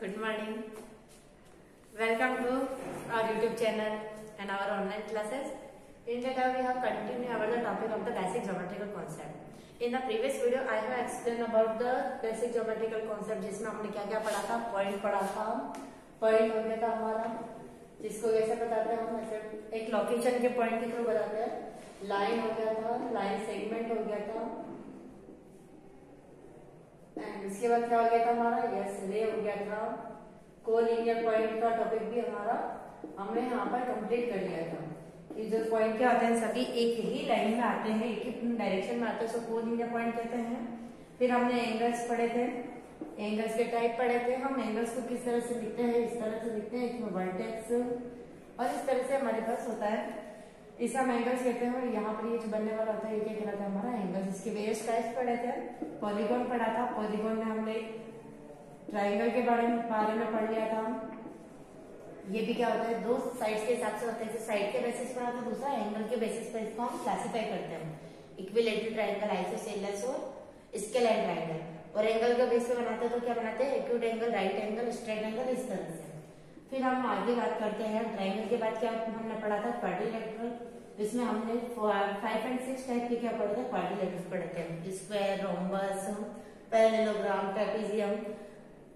good morning. Welcome to our YouTube channel and our online classes. In that we have continued about the topic of the basic geometrical concept. In the previous video, I have explained about the basic geometrical concept, जिसमें हमने क्या क्या पढ़ा था, point पढ़ा था, point हो गया था हमारा, जिसको कैसे बताते हैं हम, ऐसे एक लोकेशन के पॉइंट के थ्रू बताते हैं, लाइन हो गया था, लाइन सेगमेंट हो गया था, एंड इसके बाद क्या हो गया था हमारा, यस रे हो गया था, कोलिनियर पॉइंट का टॉपिक भी हमारा हमने यहाँ पर कंप्लीट कर लिया था कि जो पॉइंट क्या होते हैं सभी एक ही लाइन में आते हैं, एक ही डायरेक्शन में आते हैं, सो कोलिनियर पॉइंट कहते हैं। फिर हमने एंगल्स पढ़े थे, एंगल्स के टाइप पढ़े थे, हम एंगल्स को किस तरह से लिखते हैं, इस तरह से लिखते हैं, इसमें वर्टेक्स और इस तरह से हमारे पास होता है, इसे हम एंगल्स कहते हैं। और यहाँ पर ये जो बनने वाला होता है ये क्या कहलाता है हमारा एंगल्स। इसके वेरियस टाइप्स पढ़े थे, पॉलीगॉन पढ़ा था, पॉलीगॉन में हमने ट्राइंगल के बारे में पढ़ लिया था। ये भी क्या होता है, दो साइड्स के हिसाब से होता है, साइड के बेसिस पर आता है, दूसरा एंगल के बेसिस पर इसको हम क्लासिफाई करते हैं। इक्विलेटरल ट्राइंगल, आइसोसेलेस और स्केलर ट्राइंगल। और एंगल का बेस पे बनाते हैं तो क्या बनाते हैं, acute angle, right angle, straight angle, इस तरह से। फिर हम आगे बात करते हैं ट्राइंगल के बाद क्या हमने पढ़ा था, क्वाड्रिलेटरल, जिसमें हमने 5 और 6 टाइप के क्या पढ़े थे, क्वाड्रिलेटरल पढ़े थे, square, rhombus, parallelogram, trapezium,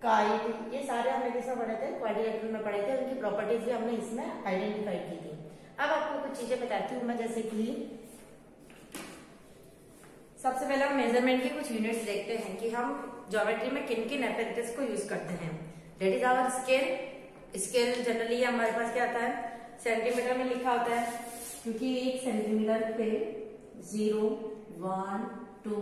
kite, ये सारे हमने किसमें पढ़े थे, क्वाड्रिलेटरल में पढ़े थे। उनकी प्रॉपर्टीज भी हमने इसमें आइडेंटिफाई की थी। अब आपको कुछ चीजें बताती हूँ मैं, जैसे कि सबसे पहले हम मेजरमेंट की कुछ यूनिट्स देखते हैं कि हम ज्योमेट्री में किन किन एपेरेटस को यूज करते हैं। That is our scale. Scale generally हमारे पास क्या आता है, सेंटीमीटर में लिखा होता है, क्योंकि 1 सेंटीमीटर पे 0, 1, 2,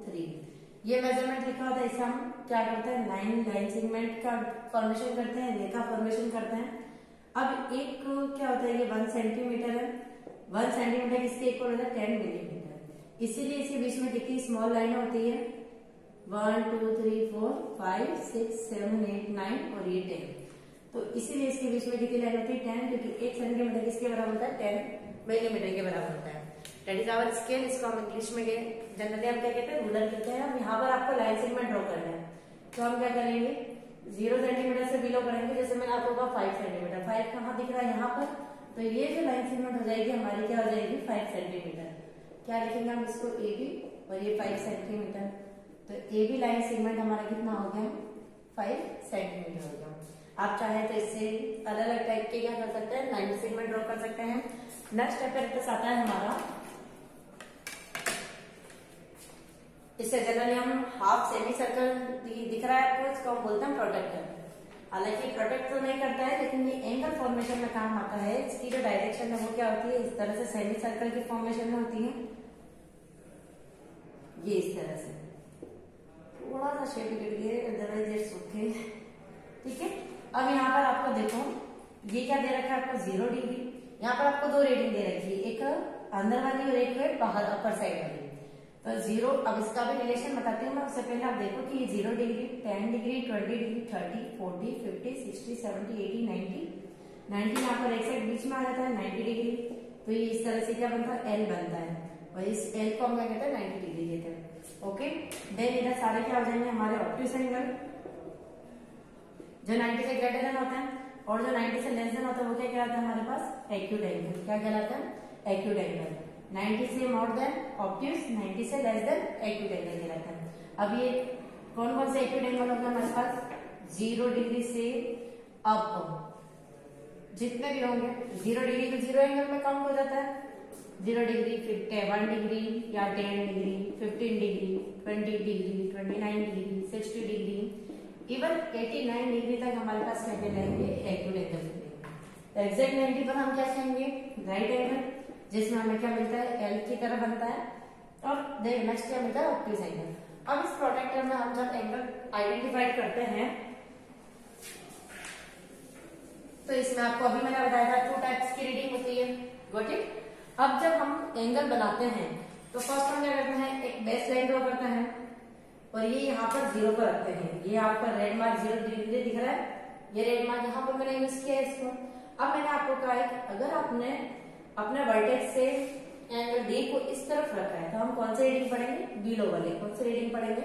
3 ये मेजरमेंट लिखा होता है। इसे हम क्या करते हैं, लाइन सेगमेंट का फॉर्मेशन करते हैं, रेखा फॉर्मेशन करते हैं। अब एक क्या होता है, ये 1 सेंटीमीटर है, 1 सेंटीमीटर किसके इक्वल होता है, 10 मिलीमीटर। इसीलिए इसके बीच में कितनी स्मॉल लाइन होती है, 1, 2, 3, 4, 5, 6, 7, 8, 9 और ये 10। तो इसीलिए इसके बीच में कितनी लाइन होती है, 10, क्योंकि 1 सेंटीमीटर किसके बराबर होता है, 10 मिलीमीटर के बराबर होता है। That is our scale. इसको हम इंग्लिश में जनरली हम क्या कहते हैं, रूलर कहते हैं। अब यहाँ पर आपको लाइन सेगमेंट ड्रॉ करना है, तो हम क्या करेंगे, 0 सेंटीमीटर से बिलो करेंगे। जैसे मैंने आपको कहा 5 सेंटीमीटर, 5 कहाँ दिख रहा है यहाँ पर, तो ये जो लाइन सेगमेंट हो जाएगी हमारी क्या हो जाएगी, 5 सेंटीमीटर। क्या लिखेंगे हम इसको, ए बी, और ये 5 सेंटीमीटर। तो ए बी लाइन सेगमेंट हमारा कितना हो गया, 5 सेंटीमीटर हो गया। आप चाहे तो इससे अलग अलग टाइप के क्या कर सकते हैं, लाइन सेगमेंट ड्रॉ कर सकते हैं। नेक्स्ट एपेरेटस आता है हमारा, इससे जनरली हम हाफ सेमी सर्कल दिख रहा है आपको, इसको हम बोलते हैं प्रोटेक्टर। हालांकि प्रोटेक्ट तो नहीं करता है, लेकिन ये एंगल फॉर्मेशन में काम आता है। इसकी जो डायरेक्शन है वो क्या होती है, इस तरह से सेमी सर्कल की फॉर्मेशन में होती है, ये इस तरह से। थोड़ा सा शेप गिर गया, अदरवाइज इट्स ओके, ठीक है। अब यहाँ पर आपको देखो, ये क्या दे रखा है आपको, 0 डिग्री। यहाँ पर आपको 2 रीडिंग दे रखी है, एक अंदर वाली और एक बाहर अपर साइड वाली। तो 0, अब इसका भी रिलेशन बताती हूँ मैं, उससे पहले आप देखो कि ये 0 डिग्री, 10 डिग्री, 20 डिग्री, 30, 40, 50, 60, 70, 80, 90 यहाँ पर एक साइड बीच में आ जाता है, 90 डिग्री। तो ये इस तरह से क्या बनता है, एल बनता है, और इस एल को हम क्या कहते हैं, 90 डिग्री कहते हैं। ओके, देन इधर सारे क्या हो जाएंगे हमारे ऑब्ट्यूस एंगल, जो 90 से ग्रेटर देन होता है, और जो 90 से लेस देन होता है वो क्या कहलाता है हमारे पास, एक्यूट एंगल। क्या कहलाता है, एक्यूट एंगल। 90 से मोर देन ऑब्ट्यूस, 90 से लेस देन एक्यूट एंगल कहलाता है। अब ये कौन कौन से एक्यूट एंगल होगा हमारे पास, 0 डिग्री से अप जितने भी होंगे, 0 डिग्री तो 0 एंगल में काउंट हो जाता है। 0 डिग्री, 1 डिग्री या 10 degree, 15 degree, 20 degree, 29 degree, 60 degree, even 89 degree तक हमारे पास क्या कहलाएंगे, एक्यूट एंगल। एग्जैक्ट 90 पर हम क्या कहेंगे, राइट एंगल, जिसमें हमें क्या मिलता है, एल की तरह बनता है। और नेक्स्ट क्या मिलता है, ऑब्ट्यूस एंगल। अब इस प्रोटेक्टर में हम जब एंगल आइडेंटिफाई करते हैं, तो इसमें आपको अभी मैंने बताया था 2 टाइप्स की रीडिंग होती है, गॉट इट। अब जब हम एंगल बनाते हैं तो फर्स्ट हम क्या करते हैं, एक बेस लाइन ड्रॉ करते हैं, और ये यहाँ पर 0 पर रखते हैं। ये यहाँ पर रेड मार्क 0 डिग्री दिख रहा है, ये रेड मार्क यहाँ पर मैंने यूज किया है इसको। अब मैंने आपको कहा है कि अगर आपने अपने वर्टेक्स से एंगल डी को इस तरफ रखा है तो हम कौन सी रीडिंग पढ़ेंगे, बिलो वाले। कौन सी रीडिंग पढ़ेंगे,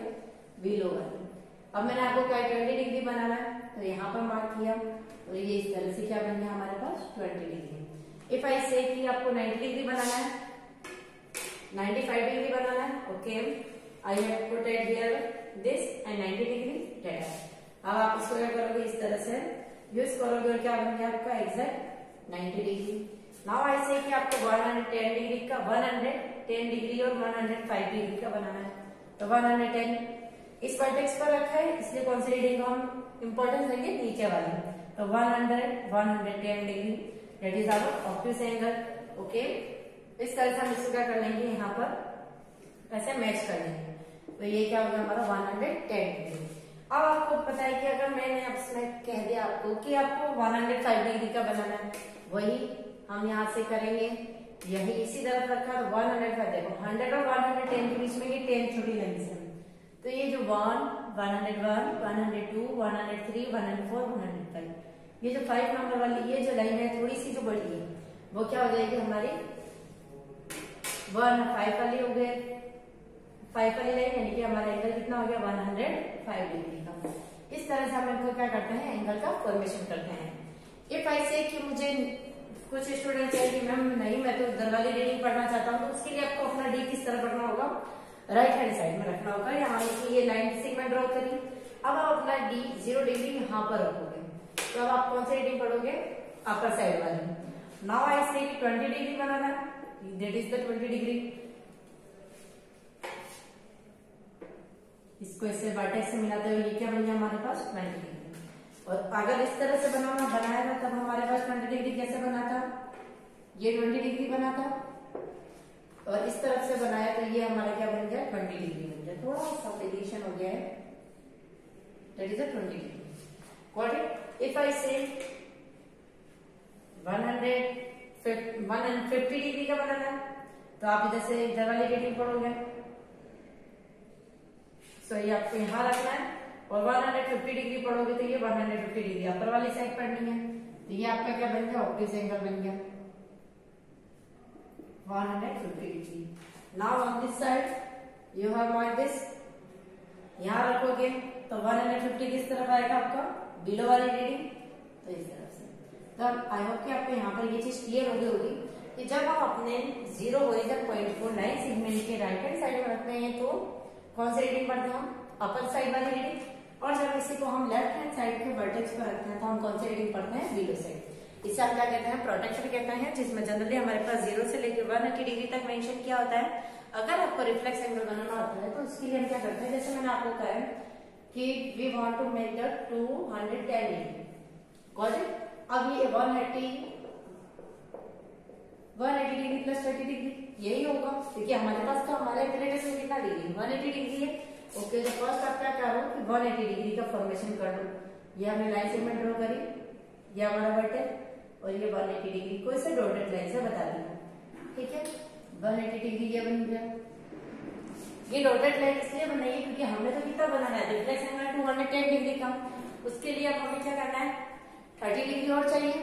बिलो वाले। अब मैंने आपको कहा 20 डिग्री बनाना है, तो यहाँ पर मार्क किया और ये इस तरह से क्या बन गया हमारे पास 20 डिग्री। इफ आई से कि आपको 90 डिग्री बनाना है, 95 डिग्री बनाना है, okay, I have put it here this and 90 degree date. अब आप इसको क्या करोगे, इस तरह से यूज करोगे और क्या बन गया आपका एग्जैक्ट 90 डिग्री। नाउ आई से कि आपको 110 डिग्री का 110 डिग्री और 105 डिग्री का बनाना है। तो 110 इस वर्टेक्स पर रखा है, इसलिए कौन सी रीडिंग को हम इंपॉर्टेंस देंगे, नीचे वाले। तो 110 degree that is our obtuse angle, okay. इस तरह से हम इसको क्या कर लेंगे, यहाँ पर ऐसे मैच कर लेंगे। तो ये क्या होगा हमारा 110 डिग्री। अब आपको पता है कि अगर मैंने अब कह दिया आपको कि आपको 105 डिग्री का बनाना है, वही हम यहाँ से करेंगे, यही इसी तरफ रखा तो 105, देखो 100 और 110 के बीच में ये 10 छोटी लाइन से, तो ये जो 1, 101, 102, 103, 104, 105, ये जो 5 नंबर वाली ये जो लाइन है थोड़ी सी जो बड़ी है वो क्या हो जाएगी हमारी 105 वाली हो गए, 5 वाली लाइन, यानी कि हमारा एंगल कितना हो गया 105 डिग्री का। इस तरह से हम इनको क्या करते हैं, एंगल का फॉर्मेशन करते हैं। इफ आई से कि मुझे कुछ स्टूडेंट कहे कि मैम नहीं मैं तो इधर वाली रीडिंग पढ़ना चाहता हूँ, तो उसके लिए आपको अपना डी किस तरह पढ़ना होगा, राइट हैंड साइड में रखना होगा। यहाँ की ये लाइन सेगमेंट ड्रॉ करिए। अब आप अपना डी 0 डिग्री यहाँ पर रखोगे, तो अब आप कौन सी रीडिंग पढ़ोगे, अपर साइड वाली। नाउ आई से 20 डिग्री बनाना है, दैट इज द 20 डिग्री। इसको ऐसे वर्टेक्स से मिलाते हुए ये क्या बन गया हमारे पास 20 डिग्री। और अगर इस तरह से बनाया था तब हमारे पास 20 डिग्री कैसे बना था, ये 20 डिग्री बना था, और इस तरफ से बनाया तो ये हमारा क्या बन गया 20 डिग्री बन गया। थोड़ा सा वेरिएशन हो गया है, that is a 20 degree. Got it. If I से 150 डिग्री का बनाना है, तो आप इधर से इधर वाली रीडिंग पढ़ोगे, सो ये आपको यहाँ रखना है, और 150 डिग्री पढ़ोगे तो ये 150 डिग्री अपर वाली साइड पढ़नी है। तो ये आपका क्या बन गया, ऑब्ट्यूज एंगल बन गया 150 degree. Now on this side you have mark this, यहाँ रखोगे तो 150 किस तरफ आएगा आपका, बिलो वाली रीडिंग, तो इस तरफ से। तो आई होप कि आपको यहाँ पर ये चीज क्लियर हो गई होगी कि जब हम अपने 0 ओरिजिन पॉइंट को लाइन सेगमेंट के राइट हैंड साइड में रखते हैं तो कौन सी रीडिंग पढ़ते हैं हम, अपर साइड वाली रीडिंग, और जब इसी को हम लेफ्ट हैंड साइड के वर्टेक्स पर रखते हैं तो हम कौन सी रीडिंग पढ़ते हैं, बिलो साइड। इसे हम क्या कहते हैं, प्रोटेक्शन कहते हैं, जिसमें जनरली हमारे पास 0 से लेकर 180 डिग्री तक मेंशन किया होता है। अगर आपको रिफ्लेक्स एंगल बनाना होता है तो उसके लिए हम क्या करते हैं, जैसे मैंने आपको कहा है कि we want to make the 210 degree, got it. अब ये 180 डिग्री प्लस 30 डिग्री यही होगा, क्योंकि हमारे पास तो हमारे एपिलेटस में कितना डिग्री 180 डिग्री है, ओके। तो फर्स्ट आप क्या करो कि 180 डिग्री का फॉर्मेशन कर दो। ये हमने लाइन सेगमेंट ड्रॉ करी, ये हमारा वर्टेक्स, और ये 180 डिग्री को इसे डॉटेड लाइन से बता दिया, ठीक है। 180 डिग्री ये बन गया। ये डॉटेड लाइन इसलिए बनाई है क्योंकि हमने तो कितना बनाना है, रिफ्लेक्स एंगल 210 डिग्री का, उसके लिए अब हमें क्या करना है 30 डिग्री और चाहिए।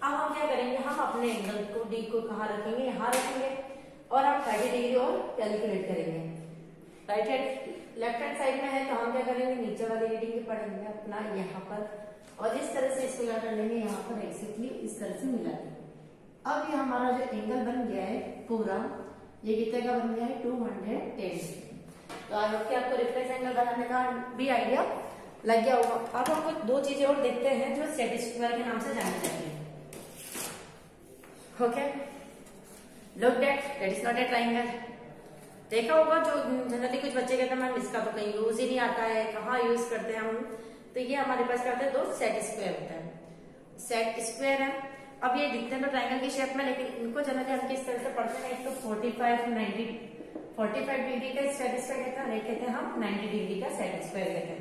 अब हम क्या करेंगे, हम अपने एंगल को डी को कहाँ रखेंगे, यहाँ रखेंगे, और हम 30 डिग्री और कैलकुलेट करेंगे। Right hand left hand side में है तो हम क्या करेंगे, नीचे वाली रीडिंग पढ़ेंगे अपना यहाँ पर, और इस तरह से इसको क्या कर लेंगे, यहाँ पर एक्जेक्टली इस तरह से मिला देंगे। अब ये हमारा जो एंगल बन गया है पूरा, ये कितने का बन गया है 210। तो आई होप कि आपको रिफ्लेक्स एंगल बनाने का भी आइडिया लग गया होगा। अब हम कुछ 2 चीजें और देखते हैं जो सेट स्क्वायर के नाम से जानी जाती है, okay. Look that is not a triangle. देखा होगा जो जनरली कुछ बच्चे कहते हैं मैम इसका तो कहीं यूज ही नहीं आता है, कहाँ यूज करते हैं हम, तो ये हमारे पास क्या होता है, 2 सेट स्क्वायर होता है, सेट स्क्वायर है। अब ये दिखते हैं तो ट्राइंगल की शेप में, लेकिन इनको जनरली हम किस तरह से पढ़ते हैं, एक तो 45 डिग्री का सेट स्क्वायर कहते हैं, एक कहते हैं हम 90 डिग्री का सेट स्क्वायर कहते हैं,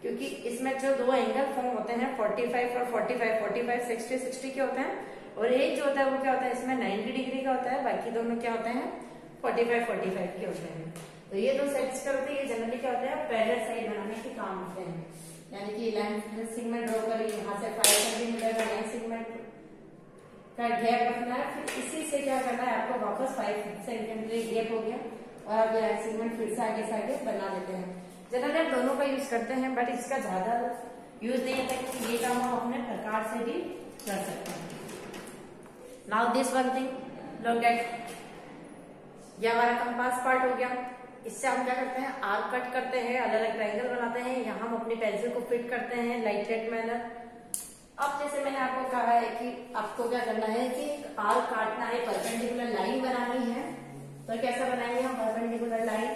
क्योंकि इसमें जो 2 एंगल फॉर्म होते हैं 45 और 45 60 के होते हैं, और एक जो होता है वो क्या होता है इसमें 90 डिग्री का होता है, बाकी दोनों क्या होते हैं 45 के होते हैं। तो ये 2 सेट स्क्वायर होते हैं, ये जनरली क्या होता है पैरेलल साइड बनाने के काम होते हैं, यानी कि लाइन सेगमेंट ड्रॉ करिए, यहाँ से 5 सेंटीमीटर का लाइन सेगमेंट का गैप रखना है, फिर इसी से क्या करना है आपको वापस 5 सेंटीमीटर गैप हो गया, और आप सेगमेंट फिर से आगे बना लेते हैं। जनरली हम दोनों का यूज करते हैं, बट इसका ज्यादा यूज नहीं होता कि ये काम हम अपने प्रकार से भी कर सकते हैं। Now this one thing, look at, ये हमारा कंपास पार्ट हो गया। इससे हम क्या करते हैं, आर्क कट करते हैं, अलग अलग ट्रायंगल बनाते हैं, यहाँ हम अपनी पेंसिल को फिट करते हैं लाइट वेट मैनर। अब जैसे मैंने आपको कहा है कि आपको क्या करना है कि आर्क काटना है, परपेंडिकुलर लाइन बनानी है। तो कैसे बनाएंगे हम परपेंडिकुलर लाइन,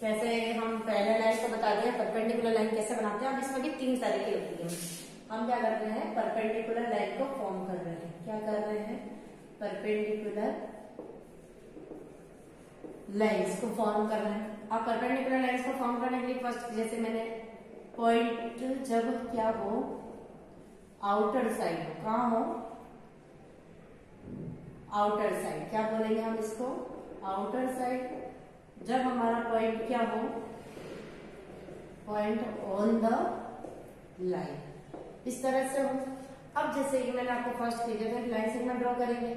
कैसे हम पहले लाइन को बता दिया परपेंडिकुलर लाइन कैसे बनाते हैं। अब इसमें भी 3 तरह की होती है। हम क्या कर रहे हैं, परपेंडिकुलर लाइन को फॉर्म कर रहे हैं। क्या कर रहे हैं, परपेंडिकुलर लाइन्स को फॉर्म कर रहे हैं। अब परपेंडिकुलर लाइन्स को फॉर्म करने के लिए फर्स्ट जैसे मैंने पॉइंट जब क्या हो, आउटर साइड हो, कहाँ हो, आउटर साइड, क्या बोलेंगे हम इसको, आउटर साइड। जब हमारा पॉइंट क्या हो, पॉइंट ऑन द लाइन, इस तरह से हो। अब जैसे कि मैंने आपको फर्स्ट किया था लाइन सेगमेंट ड्रॉ करेंगे,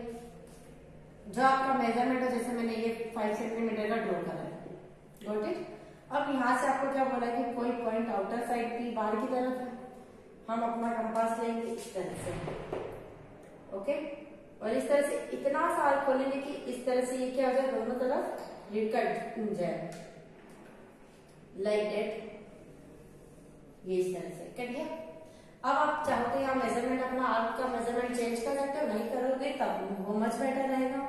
जो आपका मेजरमेंट है, जैसे मैंने ये 5 सेंटीमीटर का ड्रॉ करा है, गॉट इट। अब यहाँ से आपको क्या बोला है कि कोई पॉइंट आउटर साइड की बाहर की तरफ है, हम अपना कंपास लेंगे इस तरह से, ओके। और इस तरह से इतना सा आर्क खोलेंगे कि इस तरह से ये क्या हो जाए, दोनों तरफ ये कट जाए, लाइक दैट, ये इस तरह से कट गया। अब आप चाहो तो यहाँ मेजरमेंट, अपना आर्क का मेजरमेंट चेंज कर सकते हो, नहीं करोगे तब वो मच बेटर रहेगा।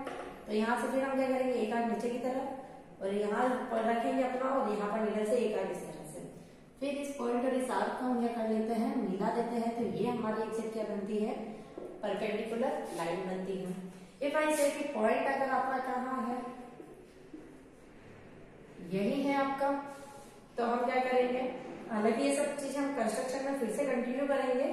तो यहाँ से फिर हम क्या करेंगे, एक आर्क नीचे की तरफ और यहाँ पर रखेंगे अपना, और यहाँ पर मिडल से एक आर्क इस तरह से। फिर इस पॉइंट और इस आर्क को हम क्या कर लेते हैं, मिला देते हैं। तो ये हमारी एक क्या बनती है, परपेंडिकुलर लाइन बनती है। इफ आई से कि पॉइंट अगर आपका कहाँ है, यही है आपका, तो हम क्या करेंगे, हालांकि ये सब चीज हम कंस्ट्रक्शन में फिर से कंटिन्यू करेंगे,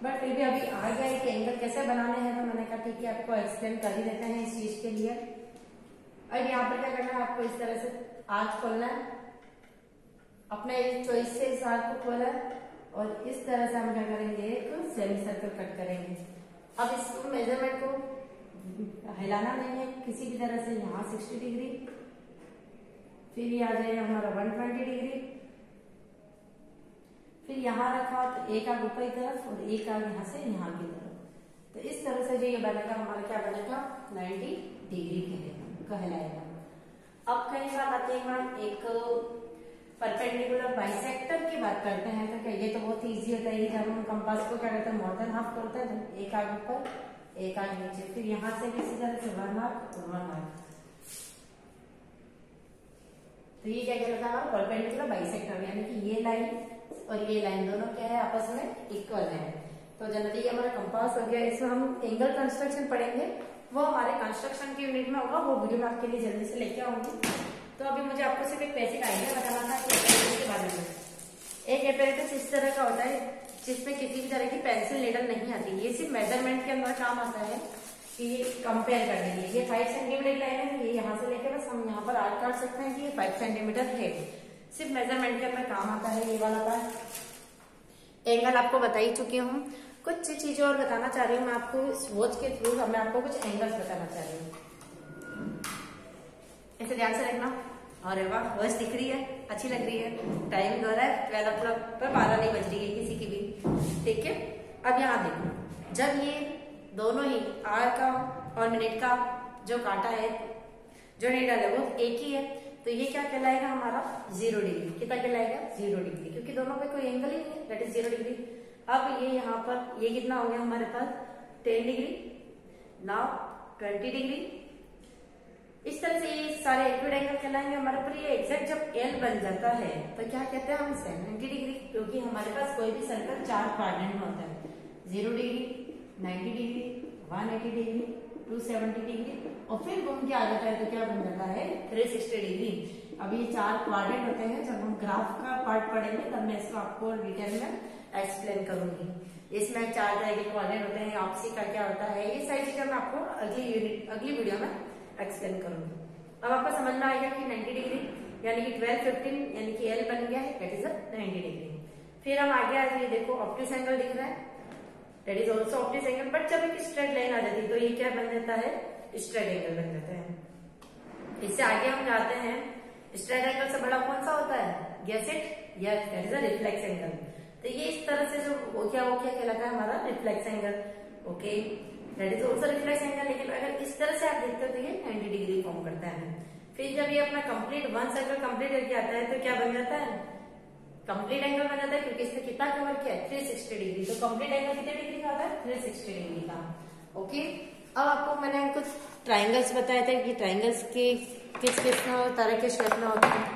बट फिर भी अभी आ गया है कि एंगल कैसे बनाने हैं, तो मैंने कहा ठीक है आपको एक्सप्लेन कर ही देते हैं इस चीज के लिए। अब यहाँ पर क्या करना है, आपको इस तरह से आर्क खोलना है, अपने चॉइस से इस आर्क को खोला है, और इस तरह से हम क्या करेंगे, एक सेमी सर्कल कट करेंगे। अब इस मेजरमेंट को हिलाना नहीं है किसी भी तरह से, यहाँ 60 डिग्री, फिर ये आ जाएगा हमारा 120 डिग्री, फिर यहाँ रखा तो एक आग ऊपर की तरफ और एक आग यहाँ से यहाँ की तरफ। तो इस तरह से जो ये बनेगा हमारा क्या बनेगा, 90 डिग्री कहलाएगा। अब कई बात आती है मैम, एक परपेंडिकुलर बाइसेक्टर की बात करते हैं, तो क्या ये तो बहुत इजी होता है, जब हम कंपास को क्या करते हैं, मोर देन हाफ करते हैं, एक आग ऊपर एक आग नीचे, फिर यहाँ से भी इसी तरह से 1 हाफ और 1 हाफ। तो ये क्या कहलाता है, परपेंडिकुलर बाइसेक्टर, यानी कि ये लाइन और ये लाइन दोनों क्या है, आपस में इक्वल है। तो जनरली ये हमारा कंपास हो गया। इसमें हम एंगल कंस्ट्रक्शन पढ़ेंगे, वो हमारे कंस्ट्रक्शन की यूनिट में होगा, वो वीडियो मैं आपके लिए जल्दी से लेके आऊंगी। तो अभी मुझे आपको सिर्फ एक बेसिक आइडिया बताना था कि एपैरेटस के बारे में। एक एपैरेटस इस तरह का होता है जिसमें किसी भी तरह की पेंसिल नीडल नहीं आती। ये सिर्फ मेजरमेंट के अंदर काम आता है कि ये कंपेयर करने के लिए। ये 5 सेंटीमीटर लाइन है, ये यहाँ से लेकर बस हम यहाँ पर आर्क काट सकते हैं कि ये 5 सेंटीमीटर है, सिर्फ मेजरमेंट के अंदर काम आता है ये वाला पार्ट। एंगल आपको बता ही चुकी हूँ, कुछ चीजें और बताना चाह रही हूँ मैं आपको इस वॉच के थ्रू। मैं आपको कुछ एंगल्स बताना चाह रही हूँ, ऐसे ध्यान से रखना। और वाह, वॉच दिख रही है, अच्छी लग रही है। टाइम हो रहा है 12 o'clock पर, 12 नहीं बज रही है किसी की भी, ठीक है। अब यहाँ देखो, जब ये दोनों ही आर का और मिनट का जो काटा है, जो नीडल है, वो एक ही है, तो ये क्या कहलाएगा हमारा 0 डिग्री। कितना कहलाएगा, 0 डिग्री, क्योंकि दोनों पे कोई एंगल ही नहीं है, दैट इज 0 डिग्री। अब ये यहाँ पर ये कितना हो गया हमारे पास, 10 डिग्री, नाउ 20 डिग्री। इस तरह से ये सारे एक्यूट एंगल कहलाएंगे हमारे ऊपर। ये एग्जैक्ट जब एल बन जाता है तो क्या कहते हैं हम, 70 डिग्री, क्योंकि हमारे पास कोई भी सर्कल 4 क्वाड्रेंट में होता है, 0 डिग्री, 90 डिग्री, 180 डिग्री, 270 डिग्री, और फिर घूम के आ जाता है तो क्या बन जाता है, 360 डिग्री। अब ये 4 क्वाड्रेंट होते हैं। जब हम ग्राफ का पार्ट पढ़ेंगे तब मैं इसको आपको डिटेल में एक्सप्लेन करूंगी। इसमें 4 तरह के क्वाड्रेंट होते हैं, ऑप्सी का क्या होता है, ये सारी चीजें मैं आपको अगली वीडियो में एक्सप्लेन करूंगी। अब आपको समझ में आएगा कि 90 डिग्री यानी कि 12, 15 यानी कि एल बन गया है, दैट इज 90 डिग्री। फिर हम आगे आज ये देखो ऑप्टिस एंगल दिख रहा है, that is also obtuse angle, but जब एक स्ट्रेट लाइन आ जाती है तो ये क्या बन जाता है, स्ट्रेट एंगल बन जाता है। इससे आगे हम जाते हैं, स्ट्रेट एंगल से बड़ा कौन सा होता है, guess it, yes, that is a reflex angle. तो ये इस तरह से जो वो क्या कहलाता है हमारा reflex angle. Okay, that is also reflex angle. लेकिन अगर इस तरह से आप देखते हो तो ये 90 डिग्री फॉर्म करता है। फिर जब ये अपना कंप्लीट वन सर्कल कंप्लीट करके आता है तो क्या बन जाता है, कंप्लीट एंगल बन जाता है, क्योंकि इसने कितना कवर किया है 360 डिग्री। तो कंप्लीट एंगल कितने डिग्री का होता है, 360 डिग्री का। ओके, अब आपको मैंने कुछ ट्राइंगल्स बताए थे कि ट्राइंगल्स के किस किस तरह के शेप में होते हैं।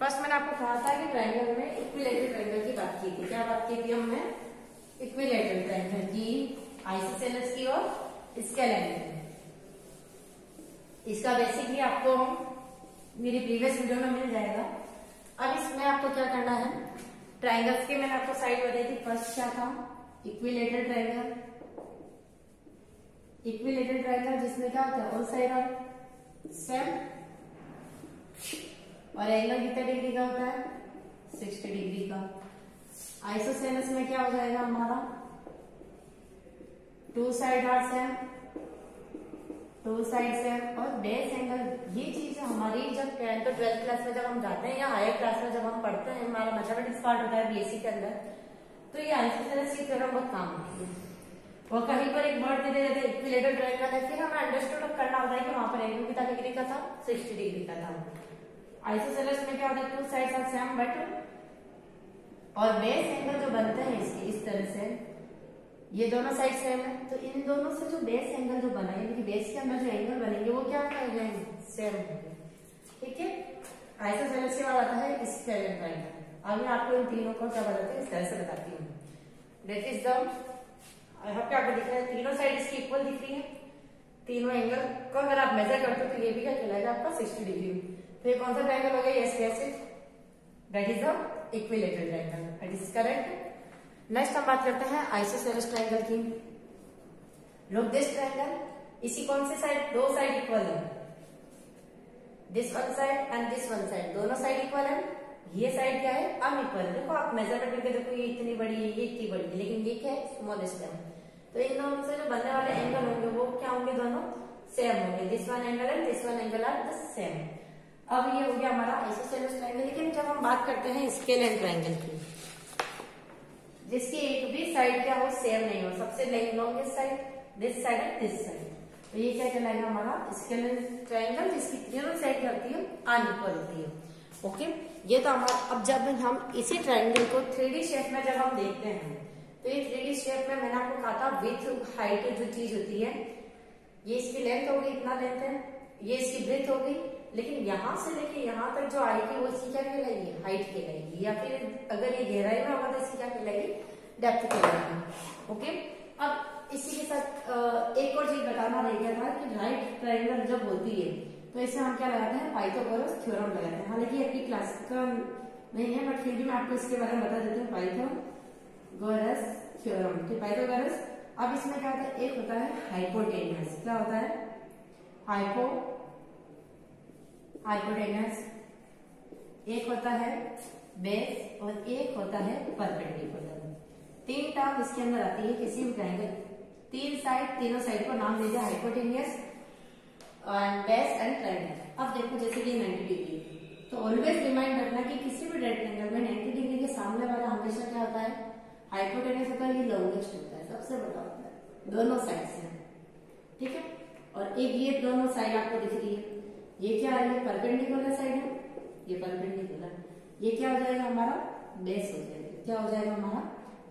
फर्स्ट मैंने आपको कहा था कि ट्राइंगल में इक्विलेटरल ट्राइंगल की बात की थी। क्या बात की थी हमने, इक्विलेटरल ट्राइंगल की, आइसोसेलेस की और स्केलेटल। इसका बेसिक भी आपको मेरी प्रीवियस वीडियो में मिल जाएगा। अब इसमें आपको क्या करना है, ट्राइंगल्स के मैंने आपको साइड बताई थी। फर्स्ट क्या था, इक्विलेटरल ट्राइंगल। इक्विलेटरल ट्राइंगल जिसमें क्या होता है, ऑल साइड आर सेम और एंगल कितने डिग्री का होता है, 60 डिग्री का। आइसोसेलेस में क्या हो जाएगा हमारा, two side are same, two side same और बेस एंगल। ये चीज हमारी जब 10th और 12th क्लास में जब हम जाते हैं या हायर क्लास में जब हम पढ़ते हैं, हमारा मैथमेटिक्स पार्ट होता है बीएससी के अंदर, तो ये आइसोसेलेस की थ्योरम बहुत काम आती है। वो कहीं पर एक वर्ड दे देते इक्विलेटरल ट्रायंगल है, फिर हमें अंडरस्टूड करना होता है कि वहां पर एंगल कितना डिग्री का था, 60 डिग्री का था। आइसोसेलेस में क्या होता है, two sides are same but और बेस एंगल जो बनते हैं इसके इस तरह से, ये दोनों साइड सेम है, तो इन दोनों से जो बेस एंगल जो बना है, यानी बेस के अंदर जो एंगल बनेंगे वो क्या है, सेम होंगे। ठीक है, आइसोसेलेस के बाद आता है स्केलेटल ट्रायंगल। अब मैं आपको इन तीनों को क्या बताते हैं इस तरह से बताती हूँ। दैट इज द, यहाँ पे आपको दिख रहा है तीनों साइड इसकी इक्वल दिख रही है, तीनों एंगल को अगर आप मेजर करते हो तो ये भी क्या कहलाएगा आपका 60 डिग्री। तो ये कौन सा ट्रायंगल हो गया, yes yes that is the equilateral triangle, that is correct. Next हम बात करते हैं आइसोसेलेस ट्रायंगल की। लुक दिस ट्रायंगल, इसी कौन से साइड, दो साइड इक्वल है, this one side and this one side, दोनों साइड इक्वल है। ये साइड क्या है, अनइक्वल है। देखो आप मेजरमेंट करके देखो, ये इतनी बड़ी है, ये इतनी बड़ी है, लेकिन ये क्या है, स्मॉलेस्ट है। तो इन दोनों से जो बनने वाले एंगल होंगे वो क्या होंगे, दोनों सेम होंगे। This one angle and this one angle are the same. अब ये हो गया हमारा आइसोसेलेस ट्रायंगल। लेकिन जब हम बात करते हैं स्केलेटल ट्रायंगल की, जिसकी एक भी साइड क्या हो, सेम नहीं हो, सबसे longest side this side and this side, तो ये क्या कहलाएगा हमारा स्केलेटल ट्रायंगल, जिसकी तीनों साइड क्या होती है, अनइक्वल होती है। ओके, ये तो हमारा। अब जब हम इसी ट्रायंगल को 3D शेप में जब हम देखते हैं, तो ये 3D शेप में मैंने आपको कहा था विड्थ हाइट जो चीज होती है, ये इसकी लेंथ होगी, इतना लेंथ है, ये इसकी ब्रेथ होगी, लेकिन यहां से लेके यहां तक जो आएगी वो इसकी क्या कहलाएगी, हाइट कहलाएगी। या फिर अगर ये गहराई में होगा तो इसकी क्या कहलाएगी, डेप्थ कहलाएगी। ओके, अब इसी के साथ एक और चीज बताना रह गया था कि राइट ट्रायंगल जब होती है तो इसे हम क्या लगाते हैं, पाइथागोरस थ्योरम लगाते हैं। हालांकि ये अपनी क्लास का नहीं है, बट फिर भी मैं आपको इसके बारे में बता देती हूँ, पाइथागोरस थ्योरम। तो पाइथागोरस, अब इसमें क्या होता है, एक होता है हाइपोटेन्यूस, क्या होता है, हाइपोटेन्यूस, एक होता है बेस और एक होता है परपेंडिकुलर। तीन टर्म इसके अंदर आती है किसी भी ट्रायंगल, तीन साइड, तीनों साइड को नाम दीजिए hypotenuse and base and triangle. अब देखो जैसे कि 90 डिग्री, तो ऑलवेज रिमाइंड रखना कि किसी भी रेक्टेंगल में 90 डिग्री के सामने वाला हमेशा क्या होता है, हाइपोटेन्यूस होता है, ये लॉन्गेस्ट होता है, सबसे बड़ा होता है, दोनों साइड से। ठीक है, और एक ये दोनों साइड आपको दिख रही है, ये क्या है, परपेंडिकुलर साइड है, ये परपेंडिकुलर, ये क्या हो जाएगा हमारा, बेस हो जाएगा। क्या हो जाएगा हमारा,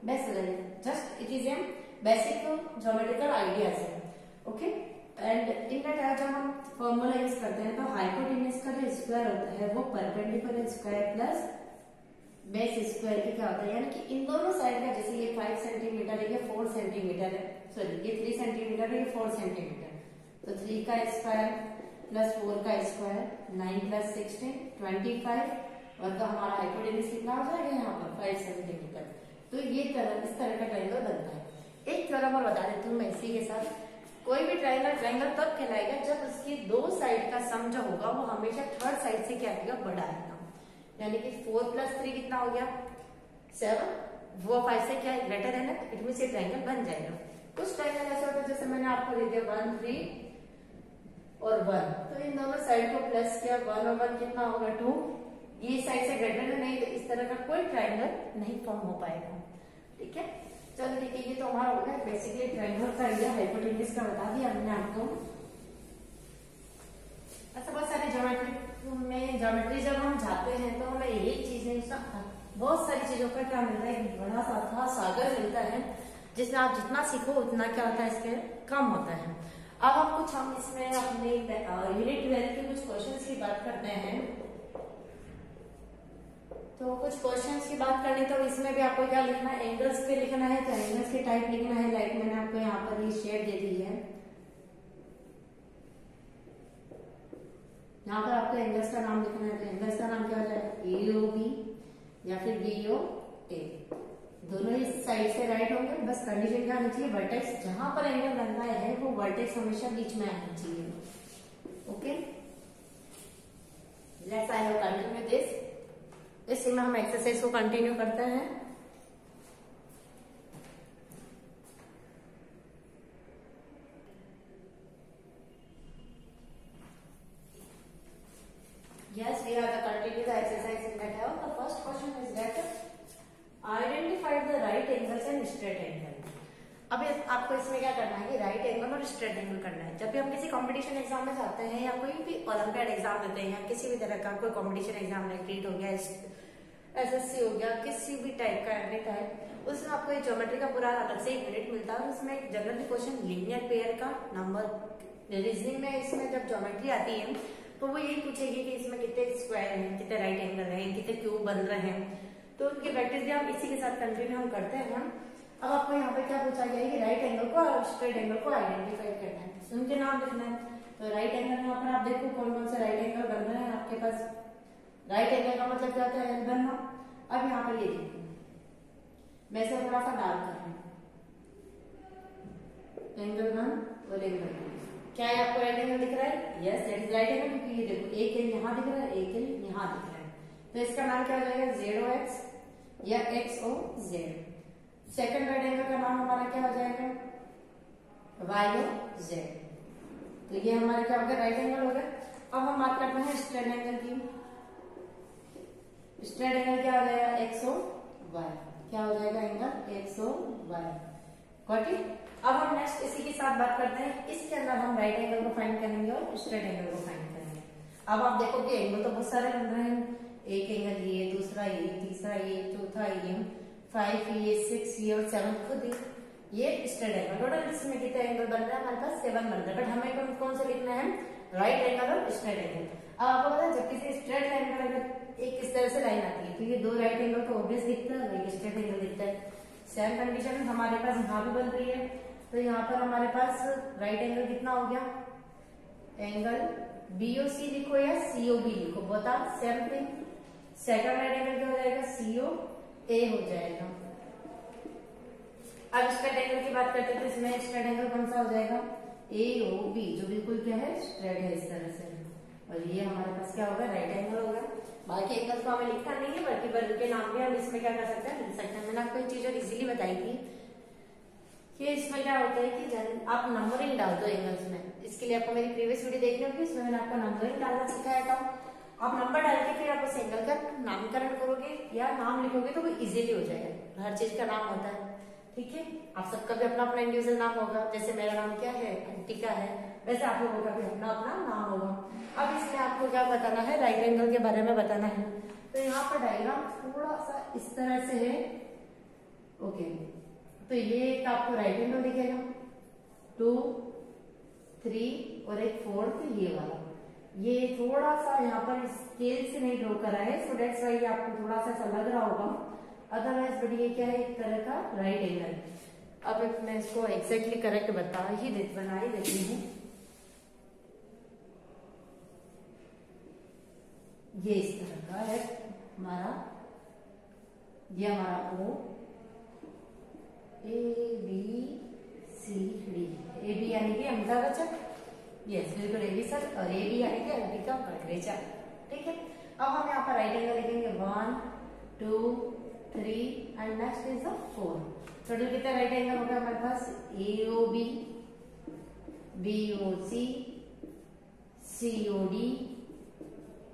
बेस हो जाएगा। Just it is a basic geometrical ideas है। ओके, एंड इन दैट जब हम फॉर्मूला यूज करते हैं तो हाइपोटेन्यूस का जो स्क्वायर होता है वो perpendicular square plus base square के क्या होता है, यानी कि इन दोनों साइड का, जैसे ये 5 सेंटीमीटर है, ये 4 सेंटीमीटर है, सॉरी ये 3 सेंटीमीटर है, ये 4 सेंटीमीटर, तो 3 का स्क्वायर प्लस 4 का स्क्वायर, 9 प्लस 16 25, और तो हमारा हाइपोटेन्यूस कितना हो जाएगा यहाँ पर 5 सेंटीमीटर। तो ये इस तरह का ट्रायंगल बनता है। एक थ्योरम और बता देती हूँ मैं इसी के साथ, कोई भी ट्रायंगल तब कहलाएगा जब उसकी दो साइड का सम जो होगा वो हमेशा थर्ड साइड से क्या आएगा, बड़ा आएगा। यानी कि 4 + 3 कितना हो गया, 7, वो 5 से क्या ग्रेटर है ना, इट मींस ये ट्रायंगल बन जाएगा। कुछ ट्रायंगल ऐसे होते हैं जैसे मैंने आपको दे दिया 1 3 और 1, तो इन दोनों साइड को प्लस किया, 1 और 1 कितना होगा 2, ये इस साइड से ग्रेटर है, नहीं तो इस तरह का कोई ट्रायंगल नहीं फॉर्म हो पाएगा। ठीक है, चलो ठीक है, ये तो हमारा हो गया बेसिकली ट्रायंगल का आइडिया, हाइपोटेन्यूज का बता दिया हमने आपको। ऐसा बहुत सारे ज्योमेट्री जब हम जाते हैं तो हमें यही चीजें, बहुत सारी चीजों का क्या मिलता है, एक बड़ा सा अथाह सागर मिलता है, जिसमें आप जितना सीखो उतना क्या होता है, इसके कम होता है। अब हम इसमें अपने यूनिट 12 के कुछ क्वेश्चंस की बात करते हैं। तो कुछ क्वेश्चंस की बात करें तो इसमें भी आपको क्या लिखना है, एंगल्स पे लिखना है, तो एंगल्स के टाइप लिखना है। लाइक मैंने आपको यहाँ पर ये शेड दे दी है, यहाँ पर आपको एंगल्स का नाम लिखना है। तो एंगल्स का नाम क्या हो जाएगा, AOB या फिर BOA, दोनों ही साइड से राइट होंगे। बस कंडीशन क्या होनी चाहिए, वर्टेक्स जहां पर एंगल बन रहा है वो वर्टेक्स हमेशा बीच में आना चाहिए। Okay, let's I have continue this. इसी में हम एक्सरसाइज को कंटिन्यू करते हैं। Yes, we have to continue the exercise in that house. The first question is that identify the right angles and straight angle. अब आपको इसमें क्या करना है कि राइट एंगल और स्ट्रेट एंगल करना है। जब भी हम किसी कंपटीशन एग्जाम में जाते हैं या कोई भी ओलंपियाड एग्जाम देते हैं या किसी भी तरह का कोई कंपटीशन एग्जाम, नीट हो गया, SSC हो गया, किसी भी टाइप का एनी टाइप, उसमें आपको एक ज्योमेट्री का पूरा अलग से एक यूनिट मिलता है। उसमें एक जनरल क्वेश्चन लीनियर पेयर का नंबर रीजनिंग में, इसमें जब ज्योमेट्री आती है तो वो यही पूछेगी कि इसमें कितने स्क्वायर हैं, कितने राइट एंगल हैं, कितने क्यूब बन रहे हैं। तो उनकी प्रैक्टिस भी हम इसी के साथ कंटिन्यू हम करते हैं। अब आपको यहाँ पे क्या पूछा गया है कि राइट एंगल को और स्ट्रेट एंगल को आइडेंटिफाई करना है, उनके नाम लिखना है। तो राइट एंगल यहाँ पर आप देखो कौन कौन से राइट एंगल बन रहे हैं आपके पास। राइट एंगल का मतलब क्या होता है, एल बनना। अब यहाँ पर ये देखो, मैं इसे थोड़ा सा डार्क कर रही हूँ, एंगल 1 और एंगल 2। क्या है, आपको राइट एंगल दिख रहा है? Yes, that is right angle, क्योंकि ये देखो एक एल यहाँ दिख रहा है, एक एल यहाँ दिख रहा है। तो इसका नाम क्या हो जाएगा, ZOX या XOZ। सेकंड राइट एंगल का नाम हमारा क्या हो जाएगा, YOZ। तो ये हमारा क्या हो गया, राइट एंगल हो गया। अब हम बात करते हैं स्ट्रेट एंगल की। स्ट्रेट एंगल क्या हो जाएगा, XOY। क्या हो जाएगा, एंगल XOY। Got it. अब हम नेक्स्ट इसी के साथ बात करते हैं। इसके अंदर हम राइट एंगल को फाइंड करेंगे और स्ट्रेट एंगल को फाइंड करेंगे। अब आप देखो कि एंगल तो बहुत सारे बन रहे हैं, एक एंगल ये, दूसरा ये, तीसरा ये, चौथा ये, 5 ये, 6 ये और 7 खुद ये स्ट्रेट एंगल। टोटल इसमें कितने एंगल बन रहा है, हमारे पास 7 बन रहा है। बट हमें कौन सा लिखना है, राइट एंगल और स्ट्रेट एंगल। अब आपको पता है जब किसी स्ट्रेट लाइन पर अगर एक इस तरह से लाइन आती है तो ये दो राइट एंगल तो ऑब्वियस दिखता है, एक स्ट्रेट एंगल दिखता है। सेम कंडीशन हमारे पास यहाँ भी बन रही है। तो यहाँ पर हमारे पास राइट एंगल कितना हो गया, एंगल BOC लिखो या COB लिखो, बता same thing. Second right angle क्या हो जाएगा, COA हो जाएगा। अब स्ट्रेट एंगल की बात करते हैं तो इसमें स्ट्रेट एंगल कौन सा हो जाएगा, AOB, जो बिल्कुल क्या है, स्ट्रेट है इस तरह से। और ये हमारे पास क्या होगा, राइट एंगल होगा। बाकी एंगल्स को हमें लिखना नहीं है, बल्कि बल के नाम भी हम इसमें क्या कर सकते हैं, लिख सकते हैं। मैंने आपको एक चीज और इजीली बताई थी कि इसमें क्या होता है कि आप नंबरिंग डाल दो एंगल्स में। इसके लिए आपको मेरी प्रीवियस वीडियो देखनी होगी, इसमें मैंने आपको नंबरिंग डालना सिखाया था। आप नंबर डाल के फिर आप उस एंगल का नामकरण करोगे या नाम लिखोगे तो वो इजीली हो जाएगा। हर चीज का नाम होता है, ठीक है। आप सबका भी अपना अपना इंडिविजुअल नाम होगा। जैसे मेरा नाम क्या है, अंटिका है, वैसे आप लोगों का भी अपना अपना नाम होगा। अब इसमें आपको क्या बताना है, राइट एंगल के बारे में बताना है। तो यहाँ पर डायग्राम थोड़ा सा इस तरह से है, ओके। तो ये एक आपको राइट एंगल दिखेगा, 2, 3 और एक 4 ये वाला। ये थोड़ा सा यहाँ पर स्केल से नहीं ड्रॉ करा है, सो दैट्स वाई आपको थोड़ा सा लग रहा होगा। अदरवाइज बट ये क्या है, एक तरह का राइट एंगल। अब मैं इसको एग्जैक्टली करेक्ट बना ही देती हूँ। ये इस तरह का है हमारा, ये हमारा OABCD। AB यानी कि अमिताभ बच्चन, यस बिल्कुल AB सर, और AB यानी कि अंकिता बड़गरेचा, ठीक है। अब हम यहाँ पर राइट एंगल लिखेंगे 1, 2, 3 एंड नेक्स्ट इज 4। टोटल कितना राइट एंगल होगा हमारे पास, AOB, BOC, COD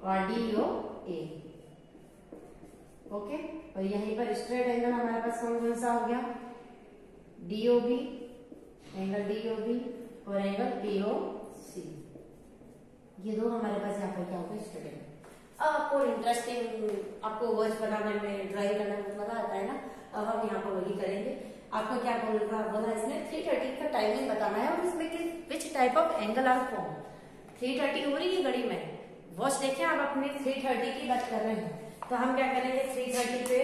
और DOA। ओके, और यहीं पर स्ट्रेट एंगल हमारे पास कौन कौन सा हो गया, डीओबी, एंगल डीओबी और एंगल एओसी, ये दो हमारे पास यहाँ पर क्या होगा, स्ट्रेट एंगल। अब आपको इंटरेस्टिंग, आपको वर्ड्स बनाने में, ड्राइंग करने में मजा आता है ना, अब हम यहाँ पर वही करेंगे। आपको क्या बोला इसमें 3:30 का टाइमिंग बताना है और इसमें which type of angle are form. 3:30 हो रही है घड़ी में, वॉच देखें आप अपनी 3:30 की बात कर रहे हैं, तो हम क्या करेंगे 3:30 पे,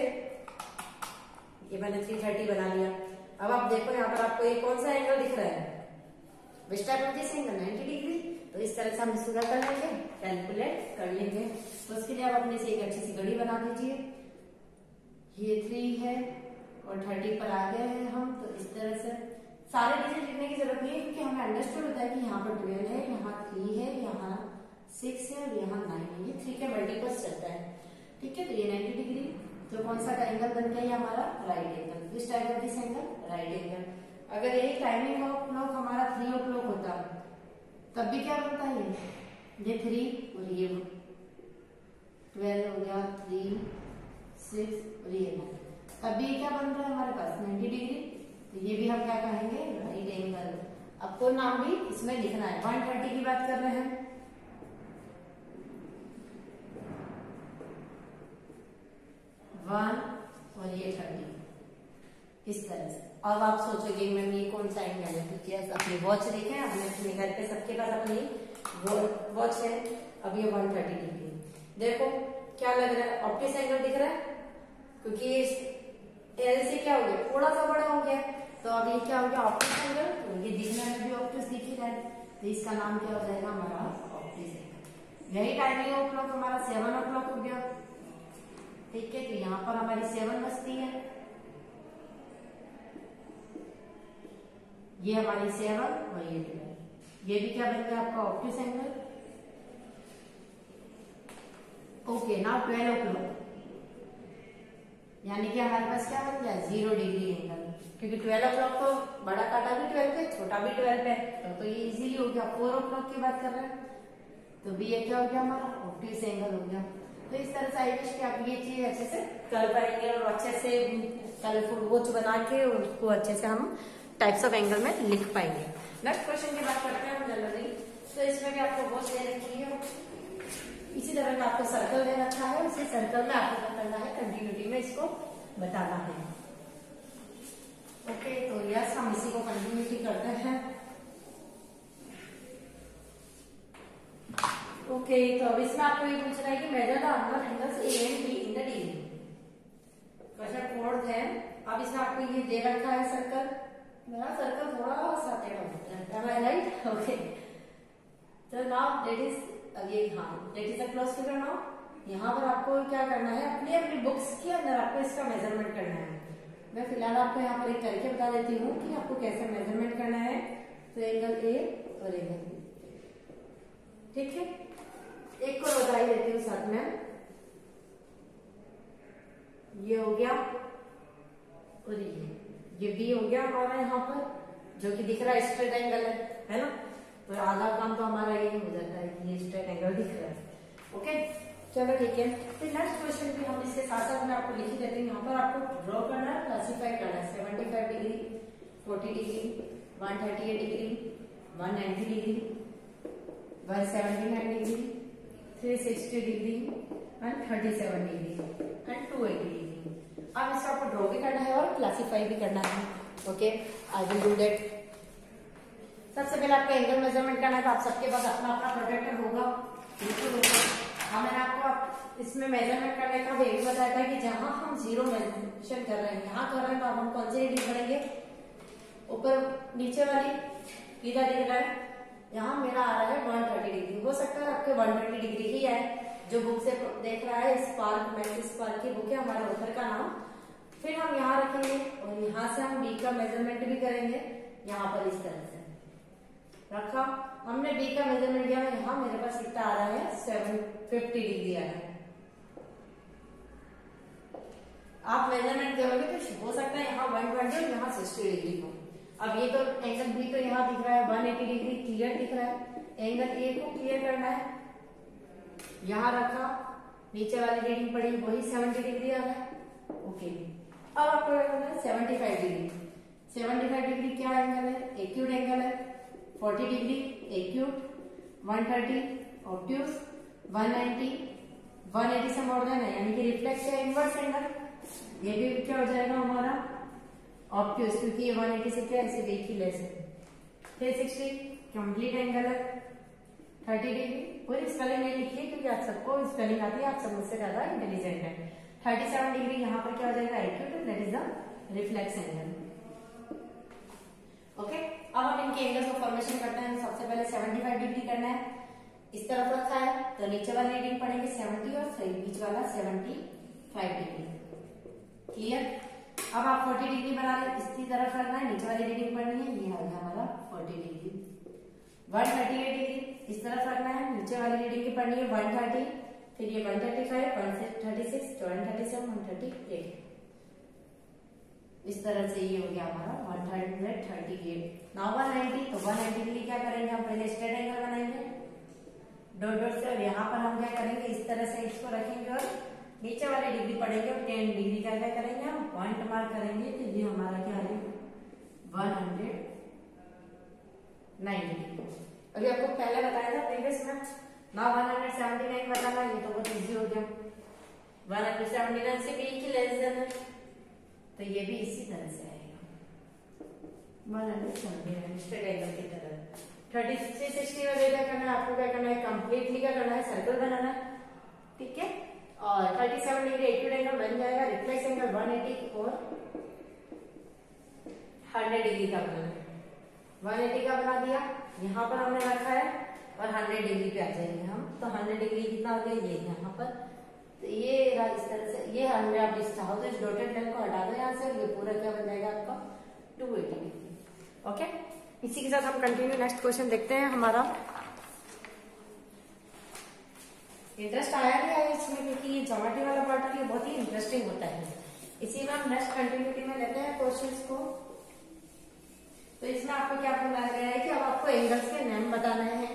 ये मैंने 3:30 बना लिया। अब आप देखो यहाँ पर आपको ये कौन सा एंगल दिख रहा है, विच type of this angle, 90 degree. तो इस तरह से हम इसको कर लेंगे, कैलकुलेट कर लेंगे। तो उसके लिए आप अपने से एक अच्छी सी घड़ी बना दीजिए, ये 3 है और 30 पर आ गए हैं हम। तो इस तरह से सारे डिजिट लिखने की जरूरत नहीं है, क्योंकि हमें अंडरस्टूड होता है कि यहाँ पर 12 है, यहाँ 3 है, यहाँ 6 है और यहाँ 9 है, ये 3 के मल्टीपल्स चलता है। ठीक है, तो ये 90 डिग्री, तो कौन सा एंगल बन गया, ये हमारा right angle. Which type of this angle, right angle. अगर यही टाइमिंग ऑफ क्लॉक हमारा 3 o'clock होता तब भी क्या बनता है, ये 3 और ये 12 हो गया, 3, 6 और ये 9, तब भी क्या बन रहा है हमारे पास 90 डिग्री। तो ये भी हम क्या कहेंगे, राइट एंगल। अब कोई नाम भी इसमें लिखना है, 1:30 की बात कर रहे हैं, 1 और ये 30, इस तरह से। अब आप सोचोगे मैम ये कौन सा एंगल है, क्योंकि अपनी वॉच देखें, अपने घर पे सबके पास अपनी वॉच है। अब ये 1:30 डिग्री, देखो क्या लग रहा है, ऑप्टिक्स एंगल दिख रहा है, क्योंकि एल से क्या हो गया, थोड़ा सा बड़ा हो गया। तो अब ये क्या हो गया, ऑप्टिक्स एंगल। तो ये दिखने में भी ऑप्टिक्स दिख ही रहा है, तो इसका नाम क्या हो जाएगा हमारा, ऑप्टिक्स एंगल। यही टाइमिंग ऑफ क्लॉक हमारा 7 o'clock हो गया। ठीक है, तो यहाँ पर हमारी 7 बजती है, ये हमारी 7 और ये 12, ये भी क्या बन गया आपका optics angle. Okay, now 12 o'clock, यानी कि हमारे पास क्या बन गया, 0 डिग्री एंगल, क्योंकि 12 o'clock तो बड़ा काटा भी 12 पे, छोटा भी 12 पे, तो ये इजीली हो गया। 4 o'clock की बात कर रहे हैं, तो भी ये क्या हो गया हमारा, ऑप्टिक्स एंगल हो गया। तो इस तरह से आई विश कि आप ये चीज अच्छे से कर पाएंगे और अच्छे से कलरफुल वॉच बना के उसको अच्छे से हम टाइप्स ऑफ एंगल में लिख पाएंगे। नेक्स्ट क्वेश्चन की बात करते हैं हम जनरली, तो इसमें भी आपको वॉच दे रखी है, इसी तरह का आपको सर्कल दे रखा है, उसी सर्कल में आपको क्या करना है, कंटिन्यूटी में इसको बताना है। ओके, तो यस हम इसी को कंटिन्यूटी करते हैं। ओके, तो अब इसमें आपको ये पूछ रहा है कि measure the number angles A and be in the degree. Question 4 है। अब इसमें आपको ये दे रखा है सर्कल, मेरा सर्कल थोड़ा सा टेढ़ा होता है, राइट। ओके, तो नाउ दैट इज अगेन, हाँ that is a close figure. Now यहाँ पर आपको क्या करना है, अपनी अपनी बुक्स के अंदर आपको इसका मेजरमेंट करना है। मैं फिलहाल आपको यहाँ पर एक करके बता देती हूँ कि आपको कैसे मेजरमेंट करना है। तो एंगल ए और एंगल बी, ठीक है, एक को बता देती हूँ साथ में, ये हो गया और ये बी हो गया हमारा यहाँ पर, जो कि दिख रहा है स्ट्रेट एंगल है ना। तो आधा काम तो हमारा ये हो जाता है कि ये स्ट्रेट एंगल दिख रहा है। ओके, चलो ठीक है। फिर नेक्स्ट क्वेश्चन भी हम इसके साथ साथ में आपको लिख ही देते हैं। यहाँ पर आपको ड्रॉ करना है, क्लासीफाई करना है, 75 degree, 40 degree, 138 degree, 190 degree, 179 degree, 360 degree and 37 degree and 280 degree. अब इसका आपको ड्रॉ भी करना है और क्लासीफाई भी करना है। Okay, I will do that. सबसे पहले आपको एंगल मेजरमेंट करना है, तो आप सबके पास अपना अपना प्रोटेक्टर होगा, बिल्कुल होगा। हाँ, मैंने आपको इसमें मेजरमेंट करने का भी बताया था कि जहां हम 0 मेंशन कर रहे हैं, यहाँ कर रहे हैं, तो हम कौन सी रीडिंग करेंगे, ऊपर नीचे वाली इधर दिख रहा है, यहाँ मेरा आ रहा है 130 डिग्री। हो सकता है आपके 120 डिग्री ही आए। जो बुक से देख रहा है, स्पार्क, मैक्स स्पार्क की बुक है, हमारे ऑथर का नाम। फिर हम यहाँ रखेंगे और यहाँ से हम बी का मेजरमेंट भी करेंगे। यहाँ पर इस तरह से रखा, हमने बी का मेजरमेंट किया, यहाँ मेरे पास कितना आ रहा है, 750 डिग्री आ रहा है। आप मेजरमेंट करोगे तो हो सकता है यहाँ 120 और यहाँ 60 डिग्री हो। अब ये तो एंगल बी तो यहाँ दिख रहा है 180 डिग्री क्लियर दिख रहा है। एंगल ए को क्लियर करना है, यहाँ रखा नीचे वाली रीडिंग पड़ी वही 70 डिग्री आ रहा है। ओके, अब आपको क्या करना है 75 डिग्री। 75 डिग्री क्या एंगल है? एक्यूट एंगल है। 40 डिग्री एक्यूट, 130 ऑब्ट्यूज, 180 से मोर देन है, यानी कि रिफ्लेक्स या इनवर्स एंगल। ये भी क्या हो जाएगा हमारा ऑब्ट्यूज, क्योंकि ये 180 से क्या ऐसे देख ही लेस है। 360 कंप्लीट एंगल है। 30 डिग्री, पूरी स्पेलिंग नहीं लिखी है क्योंकि आप सबको स्पेलिंग आती है, आप सब मुझसे ज्यादा इंटेलिजेंट है। 37 डिग्री यहाँ पर क्या हो जाएगा acute, that is the reflex angle. Okay, अब हम इनके एंगल्स को फॉर्मेशन करते हैं। सबसे पहले 75 डिग्री करना है, इस तरफ रखा है तो नीचे वाली रीडिंग पड़ेगी 70 और बीच वाला 75 डिग्री। क्लियर? अब आप 40 डिग्री बना रहे, इसकी तरफ रखना है, नीचे वाली रीडिंग पड़नी है, ये आ गया हमारा 40 डिग्री। 138 डिग्री इस तरफ रखना है, नीचे वाली रीडिंग की पड़नी है 130, फिर ये 135, 136, 137, 138। इस तरह से ये हो गया हमारा 138। नाउ 190, तो 190 के लिए क्या करेंगे हम? पहले स्ट्रेट एंगल बनाएंगे डॉट डॉट से, और यहाँ पर हम क्या करेंगे इस तरह से इसको रखेंगे और नीचे वाली डिग्री पड़ेंगे और 10 डिग्री का क्या करेंगे हम? पॉइंट मार्क करेंगे। तो ये हमारा क्या है 190 डिग्री। अभी आपको पहले बताया था प्रीवियस में, ना 179 बताना, ये तो बहुत इजी हो गया। 179 से भी एक ही लेस देन है, तो ये भी इसी तरह से आएगा 179 स्ट्रेट एंगल की तरह। 30-60 में क्या करना है आपको? क्या करना है कंप्लीटली क्या करना है? सर्कल बनाना है। ठीक है, और 37 डिग्री एक्यूट एंगल बन जाएगा। रिफ्लेक्स एंगल 180 और 100 डिग्री का बनाना है। 180 का बना दिया, यहाँ पर हमने रखा है और 100 डिग्री पे आ जाएंगे हम। तो 100 डिग्री कितना हो गया? ये यहाँ पर, तो ये इस तरह से ये 100 आप इस चाहो तो इस डॉटेड लाइन को हटा दो यहाँ से, ये पूरा क्या बन जाएगा आपका 280 डिग्री। ओके, इसी के साथ हम कंटिन्यू नेक्स्ट क्वेश्चन देखते हैं। हमारा इंटरेस्ट आया नहीं आया इसमें, क्योंकि ये ज्योमेट्री वाला पार्ट ये बहुत ही इंटरेस्टिंग होता है। इसी में हम नेक्स्ट कंटिन्यूटी में लेते हैं क्वेश्चंस को। तो इसमें आपको क्या बताया गया है कि अब आपको एंगल्स के नाम बताना है,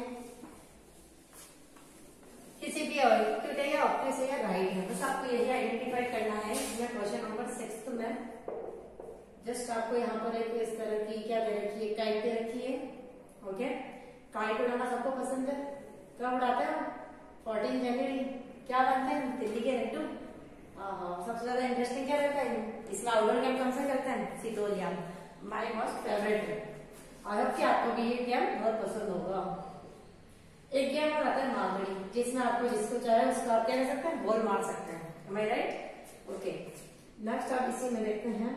किसी भी एक्यूट है या ऑब्ट्यूज है या राइट है, बस आपको यही आइडेंटिफाई करना है। इसमें क्वेश्चन नंबर 6 में जस्ट आपको यहाँ पर एक इस तरह की क्या दे रखी है, काइट दे रखी है। ओके, काइट उड़ाना सबको पसंद है, कब उड़ाते हैं? 14 जनवरी। क्या बनते हैं? दिल्ली के लड्डू। सबसे ज्यादा इंटरेस्टिंग क्या रहता है इसमें? आउटडोर गेम कौन सा करते हैं? सितोलिया, माय मोस्ट फेवरेट है। आई होप कि आपको भी ये गेम बहुत पसंद होगा। एक गेम और आता है मालगड़ी, जिसमें आपको जिसको चाहे उसका आप क्या कर सकते हैं? बॉल मार सकते हैं। एम आई राइट? ओके, नेक्स्ट आप इसी में देखते हैं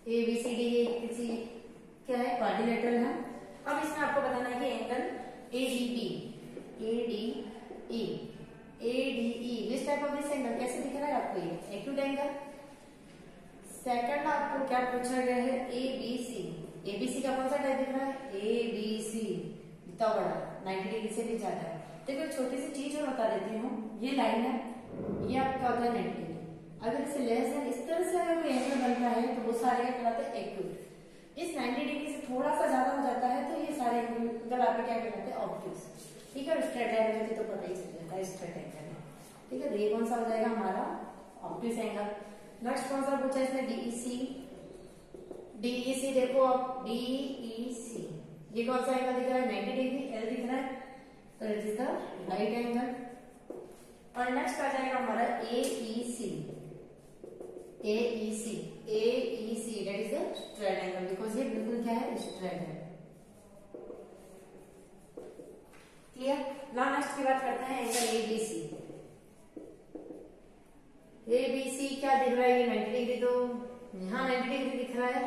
ABCD, किसी क्या है क्वाड्रिलेटरल है। अब इसमें आपको बताना है कि angle ADE this type of this angle कैसे दिख रहा है आपको? ये एक्यूट एंगल। सेकंड आपको क्या पूछा गया है? ABC का कौन सा टाइप दिख रहा है? ABC इतना बड़ा 90 डिग्री से भी ज्यादा है। देखो छोटी सी चीज और बता देती हूँ, ये लाइन है, ये आपका होता है 90 डिग्री। अगर इसे लेस देन इस तरह से अगर एंगल बनता है तो वो सारे कहलाते हैं एक्यूट। इस 90 डिग्री से थोड़ा सा ज्यादा हो जाता है तो ये सारे एंगल आपके क्या कहलाते हैं? ऑब्ट्यूज। ठीक है, स्ट्रेट एंगल की तो पता ही चल जाता है स्ट्रेट एंगल। ठीक है, तो ये कौन सा हो जाएगा हमारा? Obtuse angle. नेक्स्ट कौन सा पूछा है इसने? DEC देखो आप, DEC ये कौन सा एंगल दिख रहा है? 90 डिग्री। L दिख रहा है, तो it is the right angle. और नेक्स्ट आ जाएगा हमारा AEC that is the straight angle, because ये बिल्कुल क्या है? स्ट्रेट है। क्लियर? नाउ नेक्स्ट की बात करते हैं एंगल ABC क्या दिख रहा है? ये 90 डिग्री, तो यहाँ 90 डिग्री दिख रहा है,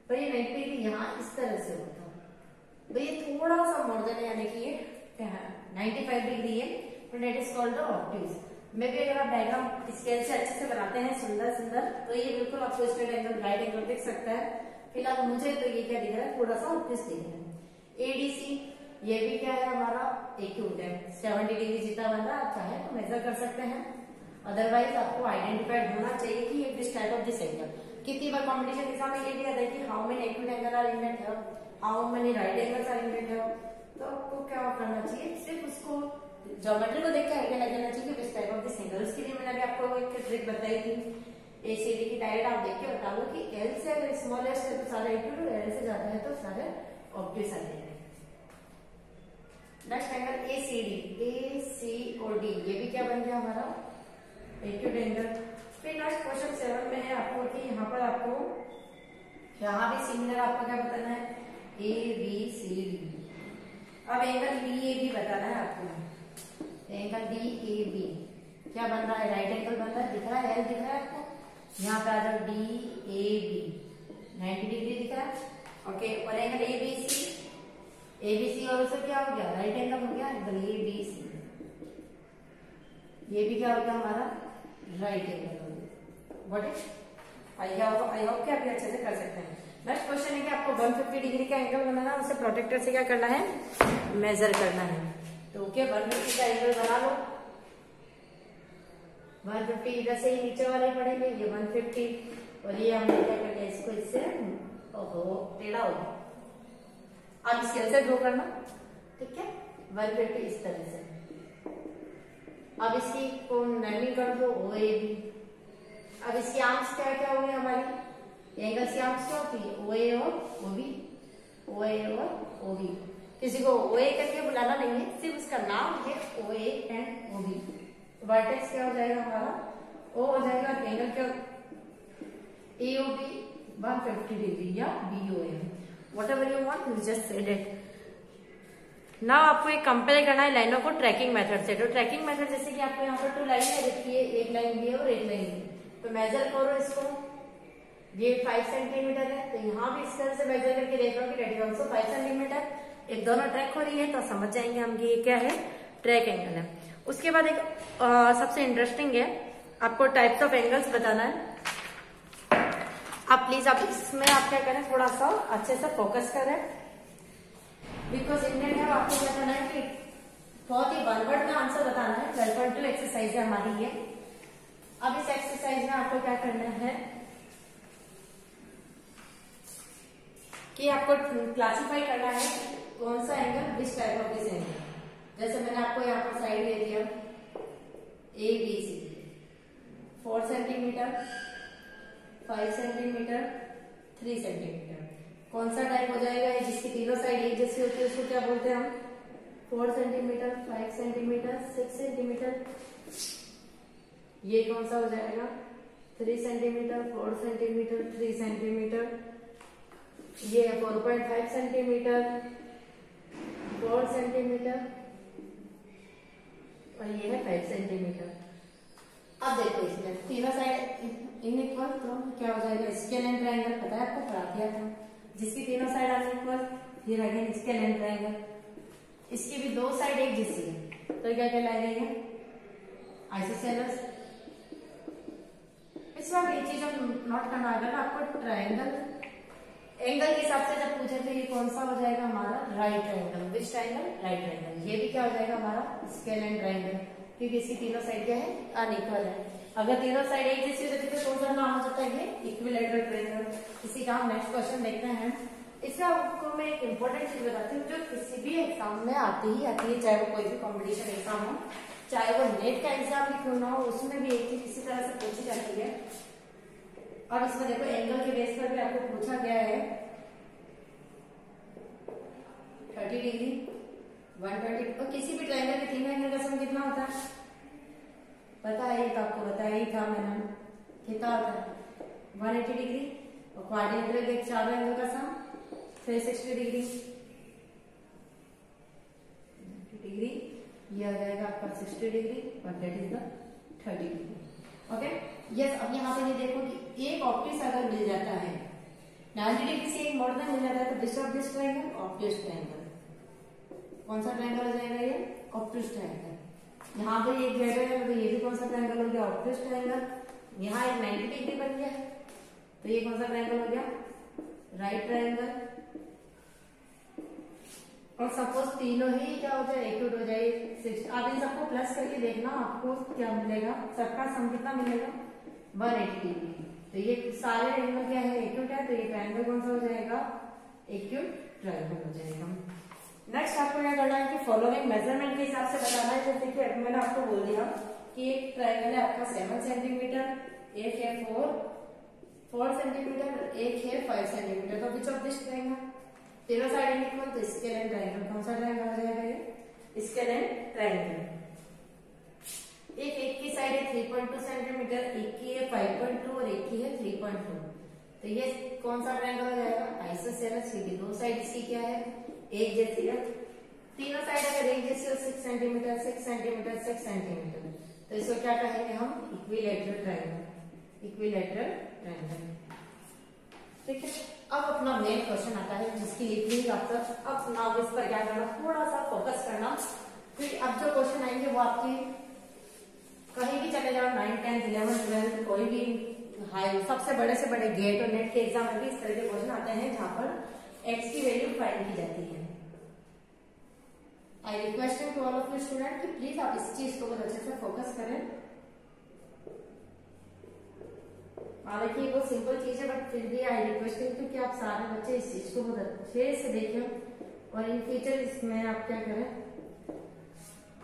पर ये 90 डिग्री यहाँ इस तरह से होता है, तो ये थोड़ा सा मोर देन, यानी कि ये 95 डिग्री है, तो that is called the obtuse. मे भी अगर आप डायग्राम स्केल से अच्छे से बनाते हैं सुंदर तो ये बिल्कुल आपको स्ट्रेट एंगल राइट एंगल दिख सकता है। फिलहाल मुझे तो ये क्या दिख रहा है? थोड़ा सा ऑब्ट्यूज दिख रहा है। ADC ये भी क्या है हमारा? एक्यूट है। 70 डिग्री जितना बन रहा है, आप चाहे तो मेजर कर सकते हैं, अदरवाइज आपको आइडेंटिफाइड होना चाहिए कि ये this type of this angle. कितनी बार कॉम्पिटिशन एग्जाम में ये भी आता है कि how many acute angle are in that, how many right angles are in that, तो आपको क्या करना चाहिए? ज्योमेट्री को देख के आइडिया लग जाना चाहिए किस टाइप ऑफ द सिंगल। उसके लिए मैंने अभी आपको एक ट्रिक बताई थी, एसीडी की डायरेक्ट आप देख के बता दो कि एल से अगर स्मॉल एल से तो सारे एक्यूट, एल से ज्यादा है तो सारे ऑब्ट्यूस आ जाएंगे। नेक्स्ट एंगल एसीडी, एसीओडी, ये भी क्या बन गया हमारा एक्यूट एंगल। फिर नेक्स्ट क्वेश्चन 7 में है आपको कि यहाँ पर आपको यहाँ भी सिमिलर आपको क्या बताना है, ए बी सी डी। अब एंगल डी ए बी बताना है आपको। एंगल डी ए बी क्या बन रहा है, राइट एंगल बन रहा है, दिख रहा है, एल दिख रहा है आपको। यहाँ पे आ जाओ डी ए बी 90 डिग्री दिख रहा है, ओके। और एंगल ए बी सी और उससे क्या हो गया, राइट एंगल हो गया एंगल ए बी सी। ये भी क्या हो गया हमारा राइट एंगल हो गया। व्हाट इज आई होप कि आप अच्छे से कर सकते हैं। नेक्स्ट क्वेश्चन है कि आपको 150 डिग्री का एंगल बनाना है, उसे प्रोटेक्टर से क्या करना है, मेजर करना है। तो ओके 150 का एंगल बना लो। 150 इधर से ही नीचे वाले पड़ेंगे, ये 150 और ये हमने क्या कर लिया इसको, इससे ओहो टेढ़ा हो गया। अब स्केल से ड्रॉ करना, ठीक है, 150 इस तरह से। अब इसकी को नाइमिंग कर दो ओ ए बी। अब इसकी आर्म्स क्या क्या होंगे हमारी, एंगल की आर्म्स क्या होती है, ओ ए और ओ बी, ओ ए और ओ बी। किसी को ओ ए करके बुलाना नहीं है, सिर्फ उसका नाम है O A and O B. Vertex क्या हो जाएगा हमारा, ओ हो जाएगा, एंगल क्या ए ओ बी 150 डिग्री या B O A, whatever you want you just said it. Now आपको एक कंपेयर करना है लाइनों को ट्रैकिंग मेथड से। तो ट्रैकिंग मेथड जैसे कि आपको यहाँ पर 2 लाइन है, देखिए एक लाइन भी है और एक लाइन भी है। तो मेजर करो इसको, ये 5 सेंटीमीटर है, तो यहाँ भी इस तरह से मेजर करके देख लो कि डेट इज ऑल्सो 5 सेंटीमीटर। एक दोनों ट्रैक हो रही है तो समझ जाएंगे हम कि ये क्या है, ट्रैक एंगल है। उसके बाद एक सबसे इंटरेस्टिंग है, आपको टाइप्स ऑफ एंगल्स बताना है। आप प्लीज आप इसमें आप क्या करें, थोड़ा सा अच्छे से फोकस करें, बिकॉज इंडियन है आपको क्या करना है कि बहुत ही वन वर्ड में आंसर बताना है। 12.2 एक्सरसाइज है हमारी ये। अब इस एक्सरसाइज में आपको क्या करना है कि आपको क्लासिफाई करना है कौन सा angle which type of this angle. जैसे मैंने आपको यहाँ पर साइड दे दिया A B C, 4 centimetre, 5 centimetre, 3 centimetre. कौन सा टाइप हो जाएगा, जिसकी तीनों साइड एक जैसी होती है उसको क्या बोलते हैं हम, 4 सेंटीमीटर, 5 सेंटीमीटर, 6 सेंटीमीटर। ये कौन सा हो जाएगा, 3 सेंटीमीटर, 4 सेंटीमीटर, 3 सेंटीमीटर। ये 4.5 सेंटीमीटर, 4 सेंटीमीटर और ये है 5 सेंटीमीटर। अब देखो इसमें तीनों साइड इनइक्वल, तो क्या हो जाएगा, स्केल एंड ट्रायंगल। पता है आपको, पढ़ा दिया था। जिसकी तीनों साइड अनइक्वल, फिर अगेन स्केल एंड ट्रायंगल। इसकी भी 2 साइड एक जैसी है तो क्या कहलाएगा ये, आइसोसेलेस। इस बार ये चीज हम नोट करना, अगर आपको ट्रायंगल एंगल के हिसाब से जब पूछे तो ये कौन सा हो जाएगा हमारा, राइट एंगल। विच ट्रायंगल, राइट एंगल। ये भी क्या हो जाएगा हमारा, स्केल एंड ट्रायंगल, क्योंकि इसकी तीनों साइड क्या है, अनइक्वल है। अगर तीनों साइड एक जैसी होती है तो कौन सा नाम हो सकता है, ये इक्विलैटरल ट्रायंगल। इसी का हम नेक्स्ट क्वेश्चन देखते हैं। इसका आपको मैं एक इंपॉर्टेंट चीज बताती हूँ जो किसी भी एग्जाम में आती है, चाहे वो कोई भी कॉम्पिटिशन एग्जाम हो, चाहे वो नेट का एग्जाम भी क्यों ना हो, उसमें भी एक चीज इसी तरह से पूछी जाती है। और इसमें देखो एंगल के बेस पर भी आपको पूछा गया है 30 डिग्री, 120। और किसी भी ट्रायंगल के तीनों एंगल का सम कितना होता है, पता है, ये तो आपको बताया ही था मैंने, कितना होता है 180 डिग्री। और क्वाड्रिलेटरल के चारों एंगल का सम 360 डिग्री, डिग्री ये आ जाएगा आपका 60 डिग्री और that is the 30 degree. Okay yes. अब यहाँ पे ये देखो कि एक ऑब्ट्यूस अगर मिल जाता है 90 डिग्री से एक मोड़ में मिल जाता है तो which of this triangle, obtuse triangle. कौन सा ट्रायंगल हो जाएगा ये, ऑब्ट्यूस ट्रायंगल। यहाँ पे एक जगह है तो ये भी कौन सा ट्रायंगल हो गया, ऑब्ट्यूस ट्रायंगल। यहाँ एक 90 डिग्री बन गया तो ये कौन सा ट्रायंगल हो गया, राइट ट्रायंगल। और सपोज तीनों ही क्या हो जाए, एक्यूट हो जाए 6। आप इन सबको प्लस करके देखना आपको क्या मिलेगा, सबका सम कितना मिलेगा 180 डिग्री। तो ये सारे एंगल क्या है, एक्यूट है, तो ये ट्रायंगल कौन सा हो जाएगा, एक्यूट ट्रायंगल हो जाएगा। नेक्स्ट आपको क्या करना है कि फॉलोइंग मेजरमेंट के हिसाब से बताना है। जैसे कि अभी मैंने आपको बोल दिया कि एक ट्रायंगल है आपका 7 सेंटीमीटर, एक है 4 सेंटीमीटर, एक है 5 सेंटीमीटर। तो विच ऑफ दिस ट्रायंगल, तीनों साइड इक्वल, तो स्केल एंड ट्रायंगल। कौन सा ट्रायंगल हो जाएगा ये? Scale and triangle. एक की साइड है 3.2 सेंटीमीटर, एक की है 5.2 और एक की है 3.2। तो ये कौन सा ट्रायंगल हो जाएगा? आइसोसेलेस, क्योंकि दो साइड इसकी क्या है? एक जैसी है। तीनों साइड अगर एक जैसी हो 6 सेंटीमीटर 6 सेंटीमीटर 6 सेंटीमीटर, तो इसको क्या कहेंगे हम? Equilateral triangle. Equilateral triangle. ठीक है। अब अपना मेन क्वेश्चन आता है जिसकी लिए प्लीज आपका अब नाउ इस पर क्या करना, थोड़ा सा फोकस करना। फिर अब जो क्वेश्चन आएंगे वो आपके कहीं भी चले जाओ, 9, 10, 11, 12, कोई भी हाई सबसे बड़े से बड़े गेट और नेट के एग्जाम में भी इस तरह के क्वेश्चन आते हैं जहां पर एक्स की वैल्यू फाइंड की जाती है। I request to all of you student कि प्लीज आप इस चीज को बहुत अच्छे से फोकस करें। हालांकि वो सिंपल चीज है बट फिर भी आई रिक्वेस्ट है कि आप सारे बच्चे इस चीज को बहुत अच्छे से देखें और इन फ्यूचर इसमें आप क्या करें,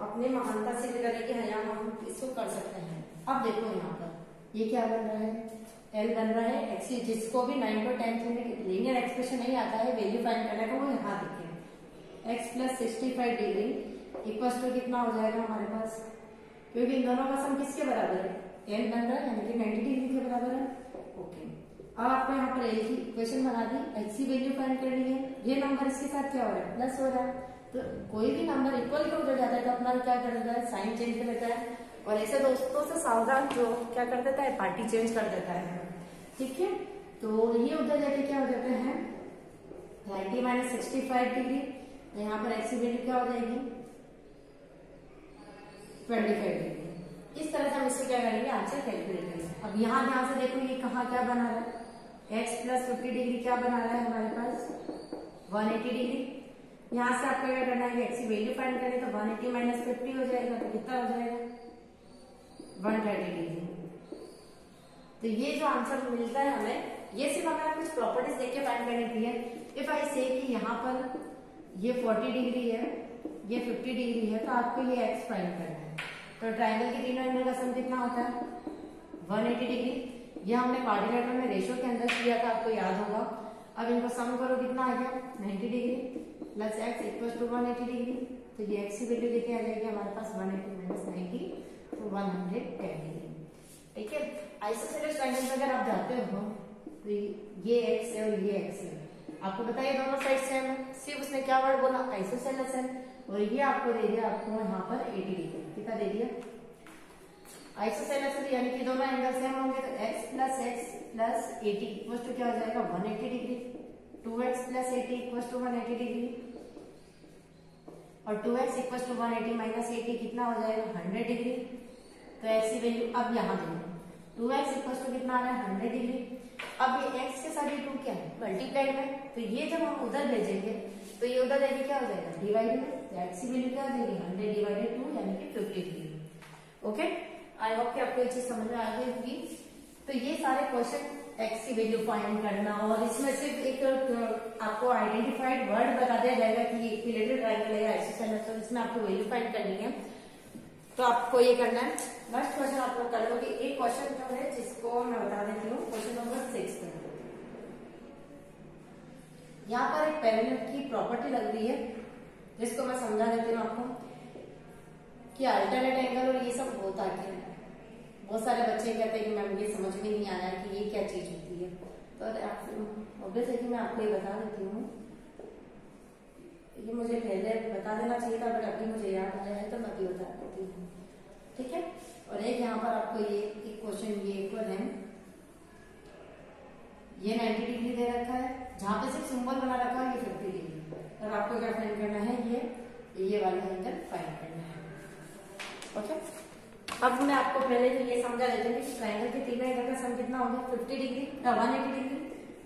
अपनी महानता सिद्ध करें कि हाँ हम इसको कर सकते हैं। अब देखो यहाँ पर ये क्या बन रहा है? एल बन रहा है। एक्स जिसको भी 9 और 10 में लीनियर एक्सप्रेशन नहीं आता है वैल्यू फाइंड करने का, वो यहाँ देखें। X plus 65 degree equal to कितना हो जाएगा हमारे पास? क्योंकि इन दोनों का सम किसके बराबर है? एल बन रहा है यानी कि 90 डिग्री के बराबर है। ओके, अब आपको यहाँ पर एल की इक्वेशन बना दी, एक्स की वैल्यू फाइंड करनी है। ये नंबर इसके साथ क्या हो रहा है? प्लस हो रहा है। तो कोई भी नंबर इक्वल क्यों हो जाता है तो अपना क्या कर देता है? साइन चेंज कर देता है। और ऐसे दोस्तों से सावधान जो क्या कर देता है? पार्टी चेंज कर देता है। ठीक है, तो ये उधर जाके क्या हो जाते हैं? 90 माइनस 65 डिग्री। यहाँ पर एक्स की वैल्यू क्या हो जाएगी? 25 डिग्री। इस तरह से हम इससे क्या करेंगे? आंसर कैलकुलेट करेंगे। अब यहाँ ध्यान से देखो ये कहाँ क्या बना रहा है? एक्स प्लस 50 डिग्री क्या बना रहा है हमारे पास? 180 डिग्री। यहाँ से आपको क्या करना है? एक्स की वैल्यू फाइंड करें तो 180 माइनस 50 हो जाएगा, तो कितना हो जाएगा? 130 डिग्री। तो ये जो आंसर मिलता है हमें, ये सिर्फ हमें कुछ प्रॉपर्टीज देख के फाइंड करने की है। इफ आई से कि यहाँ पर ये 40 डिग्री है, ये 50 डिग्री है, तो आपको ये एक्स फाइंड करना है। तो ट्रायंगल के तीनों एंगल का सम कितना होता है? 180 डिग्री। ये हमने कोऑर्डिनेटर में रेशियो के अंदर किया था, आपको याद होगा। अब इनको सम करो, कितना आ गया? 90 degree plus x equal to 180 degree. तो ये एक्स की वैल्यू लेके आ जाएगी हमारे पास 180 माइनस 90 तो 110 डिग्री। ठीक है, आइसोसेलेस ट्रायंगल में अगर आप जाते हो तो ये एक्स है और ये एक्स है, आपको बताइए दोनों साइड सेम है, सिर्फ उसने क्या वर्ड बोला? आइसोसेलेस है। और ये आपको दे दिया, आपको यहाँ पर 80 डिग्री। कितना दे दिया? आइसोसेलेस है यानी कि दोनों एंगल सेम होंगे, तो x प्लस 80 इक्वल टू क्या हो जाएगा? 180 degree. 2x plus 80 equal to 180 degree और 2x इक्वल टू 180 माइनस 80 कितना हो जाएगा? 100 डिग्री। तो x की वैल्यू अब यहाँ देखो, 2x इक्वल टू कितना आ रहा है? 100 डिग्री। अब ये x के साथ ये 2 क्या है? मल्टीप्लाइड में। तो ये जब हम उधर भेजेंगे तो ये उधर जाके क्या हो जाएगा? डिवाइड में। तो x की वैल्यू क्या हो जाएगी? 100 डिवाइडेड 2 यानी कि 50 डिग्री। ओके, आई होप कि आपको ये चीज समझ में आ गई होगी। तो ये सारे क्वेश्चन एक्स की वैल्यू फाइंड करना, और इसमें सिर्फ एक आपको आइडेंटिफाइड वर्ड बता दिया जाएगा कि इक्विलैटरल ट्रायंगल है या आइसोसेलेस, तो इसमें आपको वैल्यू फाइंड करनी है। तो आपको ये करना है। नेक्स्ट क्वेश्चन आप लोग कर लोगे। एक क्वेश्चन जो है जिसको मैं बता देती हूँ, क्वेश्चन नंबर 6 में यहाँ पर एक पैरेलल की प्रॉपर्टी लग रही है जिसको मैं समझा देती हूँ आपको कि अल्टरनेट एंगल और ये सब होता क्या है। बहुत सारे बच्चे कहते हैं कि मैम ये समझ में नहीं आया कि ये क्या चीज होती है। तो ऑब्वियस है कि मैं आपको ये बता देती हूँ। ये मुझे पहले बता देना चाहिए था बट अभी मुझे याद आया है तो मैं अभी बता देती हूँ। ठीक है, और एक यहाँ पर आपको ये एक क्वेश्चन ये इक्वल है, ये 90 डिग्री दे रखा है, जहां पे सिर्फ सिंबल बना रखा है ये 50 डिग्री। और आपको क्या फाइंड करना है? ये वाला एंगल फाइंड करना है। ओके, अब मैं आपको पहले तो ये समझा देती हूँ कि ट्रायंगल के तीनों एंगल का सम कितना हो गया? 50 डिग्री 180 डिग्री।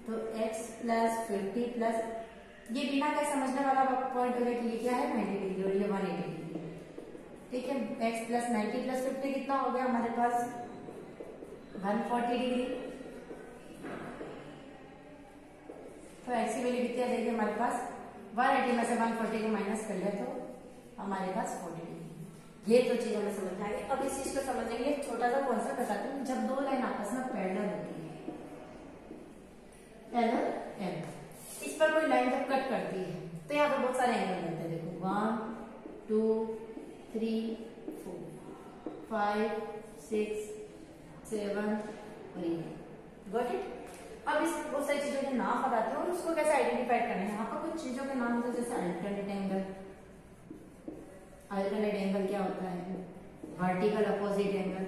तो x प्लस 50 प्लस ये बिना क्या समझने वाला पॉइंट हो गया कि ये क्या है? 90 डिग्री और ये 180 डिग्री। ठीक है, x प्लस 90 प्लस 50 कितना हो गया हमारे पास? 140 डिग्री। तो x की वैल्यू कितनी आ जाएगी हमारे पास? 180 में से 140 को माइनस कर ले तो हमारे पास 40 डिग्री। ये तो चीज हमें समझ आ गई। अब इस चीज को समझेंगे, छोटा सा कॉन्सेप्ट बताते हैं। जब दो लाइन आपस में पैरेलल होती है, पैरेलल, इस पर कोई लाइन जब कट करती है तो यहाँ पर बहुत सारे एंगल बनते हैं। देखो 1 2 3 4 5 6 7 और ये, गॉट इट। अब इस बहुत सारी चीजों के नाम बताते हैं और उसको कैसे आइडेंटिफाई करना है। यहाँ पर कुछ चीजों के नाम होते हैं जैसे अल्टरनेट एंगल। अल्टरनेट एंगल क्या होता है? Vertical opposite angle,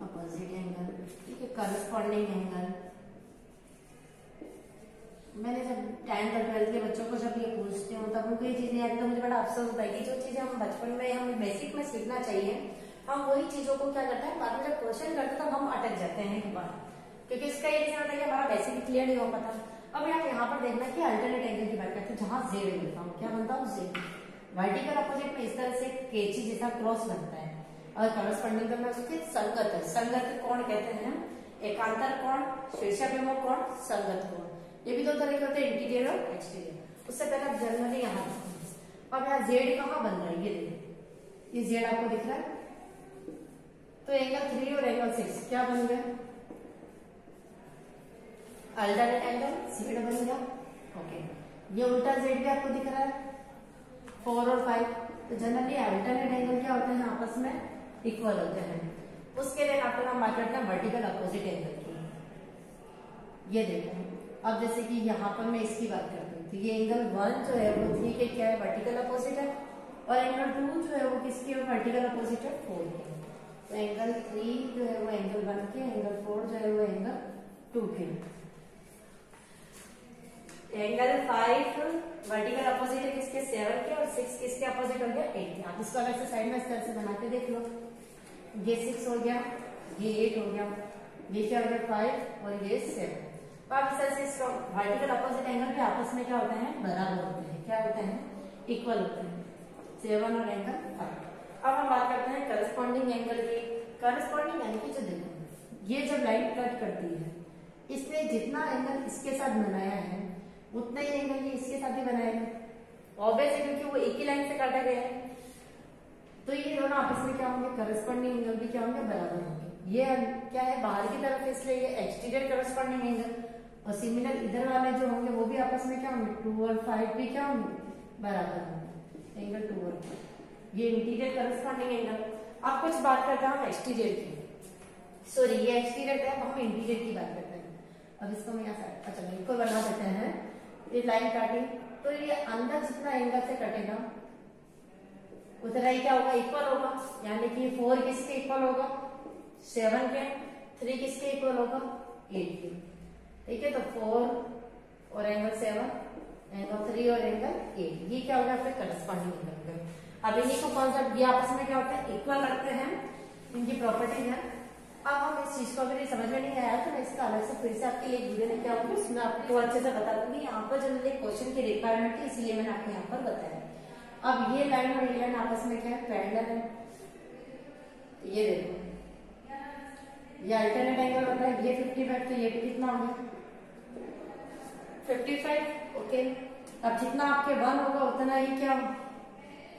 opposite angle, ठीक है, करस्पॉन्डिंग एंगल। मैंने जब 10th और 12th के बच्चों को जब ये पूछती हूँ तब उनको ये चीज नहीं आती, तो मुझे बड़ा अफसोस होता है कि जो चीजें हम बचपन में हमें बेसिक में सीखना चाहिए, हम वही चीजों को क्या करते हैं बाद में जब क्वेश्चन करते हैं तब हम अटक जाते हैं एक बार, क्योंकि इसका ये रीजन होता है कि हमारा बेसिक क्लियर नहीं हो पाता। अब आप यहाँ पर देखना कि अल्टरनेट एंगल की बात करते हैं, जहां जेड बनता हूँ, क्या बनता हूँ? जेड। वर्टिकल अपोजिट में इस तरह से कैंची जैसा क्रॉस बनता है और करस्पॉन्डिंग करना उसके संगत है। संगत कोण कहते हैं, एकांतर कोण, शीर्षाभिमुख कोण, संगत कोण। ये भी दो तरह के होते हैं, इंटीरियर और एक्सटीरियर। उससे पहले आप जनरली यहाँ अब यहाँ जेड कहाँ बन रहा है? ये देखिए, ये जेड आपको दिख रहा है, तो एंगल 3 और एंगल 6 क्या बन गया? अल्टरनेट एंगल जेड बन गया। ओके, ये उल्टा जेड भी आपको दिख रहा है, 4 और 5। तो जनरली अल्टरनेट एंगल क्या होते हैं? आपस में इक्वल होते हैं। उसके लिए आपको हम बात करते हैं वर्टिकल अपोजिट एंगल की। ये देखो, अब जैसे कि यहाँ पर मैं इसकी बात करती हूँ, तो ये एंगल 1 जो है वो 3 के क्या है? वर्टिकल अपोजिट है, और एंगल 2 जो है वो किसके वर्टिकल अपोजिट है? 4 के। तो एंगल 3 जो है वो एंगल 1 के, एंगल 4 जो है वो एंगल 2 के। एंगल 5 वर्टिकल अपोजिट है किसके? 7 के, और 6 किसके अपोजिट हो गया? 8 के। आप इसको अगर से साइड में इस तरह से बना के देख लो, ये 6 हो गया, ये 8 हो गया, ये क्या हो गया? 5 और ये 7। तो आप इस तरह से इसका वर्टिकल अपोजिट एंगल भी आपस में क्या होते हैं? बराबर होते हैं। क्या होते हैं? इक्वल होते हैं, 7 और एंगल 5। अब हम बात करते हैं करस्पॉन्डिंग एंगल की। करस्पॉन्डिंग एंगल की जो देखो, ये जब लाइन कट करती है, इसने जितना एंगल इसके साथ बनाया है उतना ही एंगल ये इसके साथ ही बनाएगा। ऑब्वियस है, क्योंकि वो एक ही लाइन से काटा गया है। तो ये दोनों आपस में क्या होंगे? करस्पॉन्डिंग एंगल भी क्या होंगे? बराबर होंगे। ये क्या है? बाहर की तरफ, इसलिए ये एक्सटीरियर करस्पॉन्डिंग एंगल, और सिमिलर इधर वाले जो होंगे वो भी आपस में क्या होंगे? 2 और 5 भी क्या होंगे? बराबर होंगे, एंगल 2 और 5। ये इंटीरियर करस्पॉन्डिंग एंगल। अब कुछ बात करते हैं हम एक्सटीरियर की। सॉरी, ये एक्सटीरियर है, अब हम इंटीरियर की बात करते हैं। अब इसको मैं यहाँ से अच्छा इनको बना देते हैं। ये लाइन काटी तो ये अंदर जितना एंगल से कटेगा उतना ही क्या होगा? इक्वल होगा। यानी कि 4 किसके इक्वल होगा? 7 के। 3 किसके इक्वल होगा? 8 के। ठीक है, तो 4 और एंगल 7, एंगल 3 और एंगल 8, ये क्या होगा? आपके करस्पॉन्डिंग एंगल। अब इन्हीं को कॉन्सेप्ट ये आपस में क्या होता है? इक्वल रखते हैं, इनकी प्रॉपर्टीज है। अब हम इस चीज को अगर समझ में नहीं आया तो मैं इसका अलग से फिर से आपके लिए वीडियो लेके आऊंगी, उसमें आपको अच्छे से बता दूंगी। यहाँ पर जनरली क्वेश्चन की रिक्वायरमेंट है, इसलिए मैंने आपको यहाँ पर बताया। अब ये लाइन और ये लाइन आपस में क्या है? पैरेलल है। ये देखो, ये अल्टरनेट एंगल होता है, ये 55, तो ये भी कितना हो गया? 55। ओके, अब जितना आपके 1 होगा उतना ही क्या?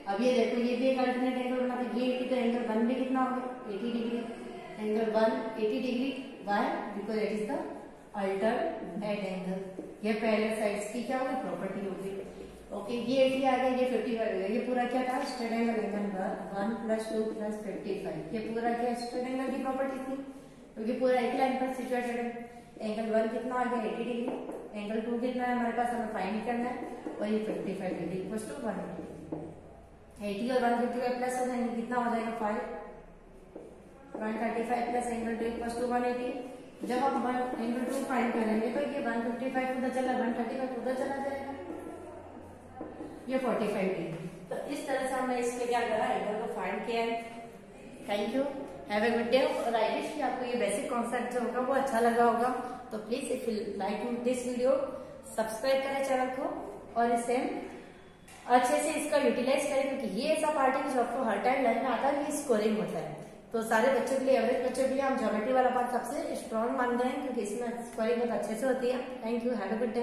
अब ये देखो, ये भी एक अल्टरनेट एंगल बना, तो ये 80, तो एंगल 1 भी कितना हो गया? 80 degree. Angle 1 80 degree, why? Because it is the alternate angle. ये पहले साइड्स की क्या होगी? प्रॉपर्टी होगी। ओके, ये 80 आ गया, ये 55 हो गया। ये पूरा क्या था? Straight angle, angle 1 + 2 + 55। ये पूरा क्या स्ट्रेट एंगल की प्रॉपर्टी थी, क्योंकि पूरा एक लाइन पर सिचुएटेड है। एंगल 1 कितना आ गया? 80 डिग्री। एंगल 2 कितना है हमारे पास? हमें फाइंड करना है, और ये 55 डिग्री इक्वल्स टू 180। 80 और 155 प्लस हो जाएंगे, कितना हो जाएगा? 5। 135 प्लस एंगल 2 इक्वल्स टू 180। जब हम एंगल 2 फाइंड करेंगे तो ये 155 उधर चला, 135 उधर चला जाएगा, ये 45 डिग्री। तो इस तरह से हमने इसमें क्या करा? एंगल को फाइंड किया है। Thank you, have a good day. और आई विश कि आपको ये बेसिक कॉन्सेप्ट जो होगा वो अच्छा लगा होगा। तो please if you like this video, subscribe करें चैनल को, और इसे अच्छे से इसका यूटिलाइज करें, क्योंकि ये ऐसा पार्ट है जो आपको हर टाइम लाइन में आता है, ये स्कोरिंग होता है। तो तो सारे बच्चों के लिए, एवरेज बच्चों के लिए हम ज्योमेट्री वाला पार्ट सबसे स्ट्रॉन्ग मानते हैं, क्योंकि इसमें स्क्वायरिंग बहुत अच्छे से होती है। Thank you, have a good day.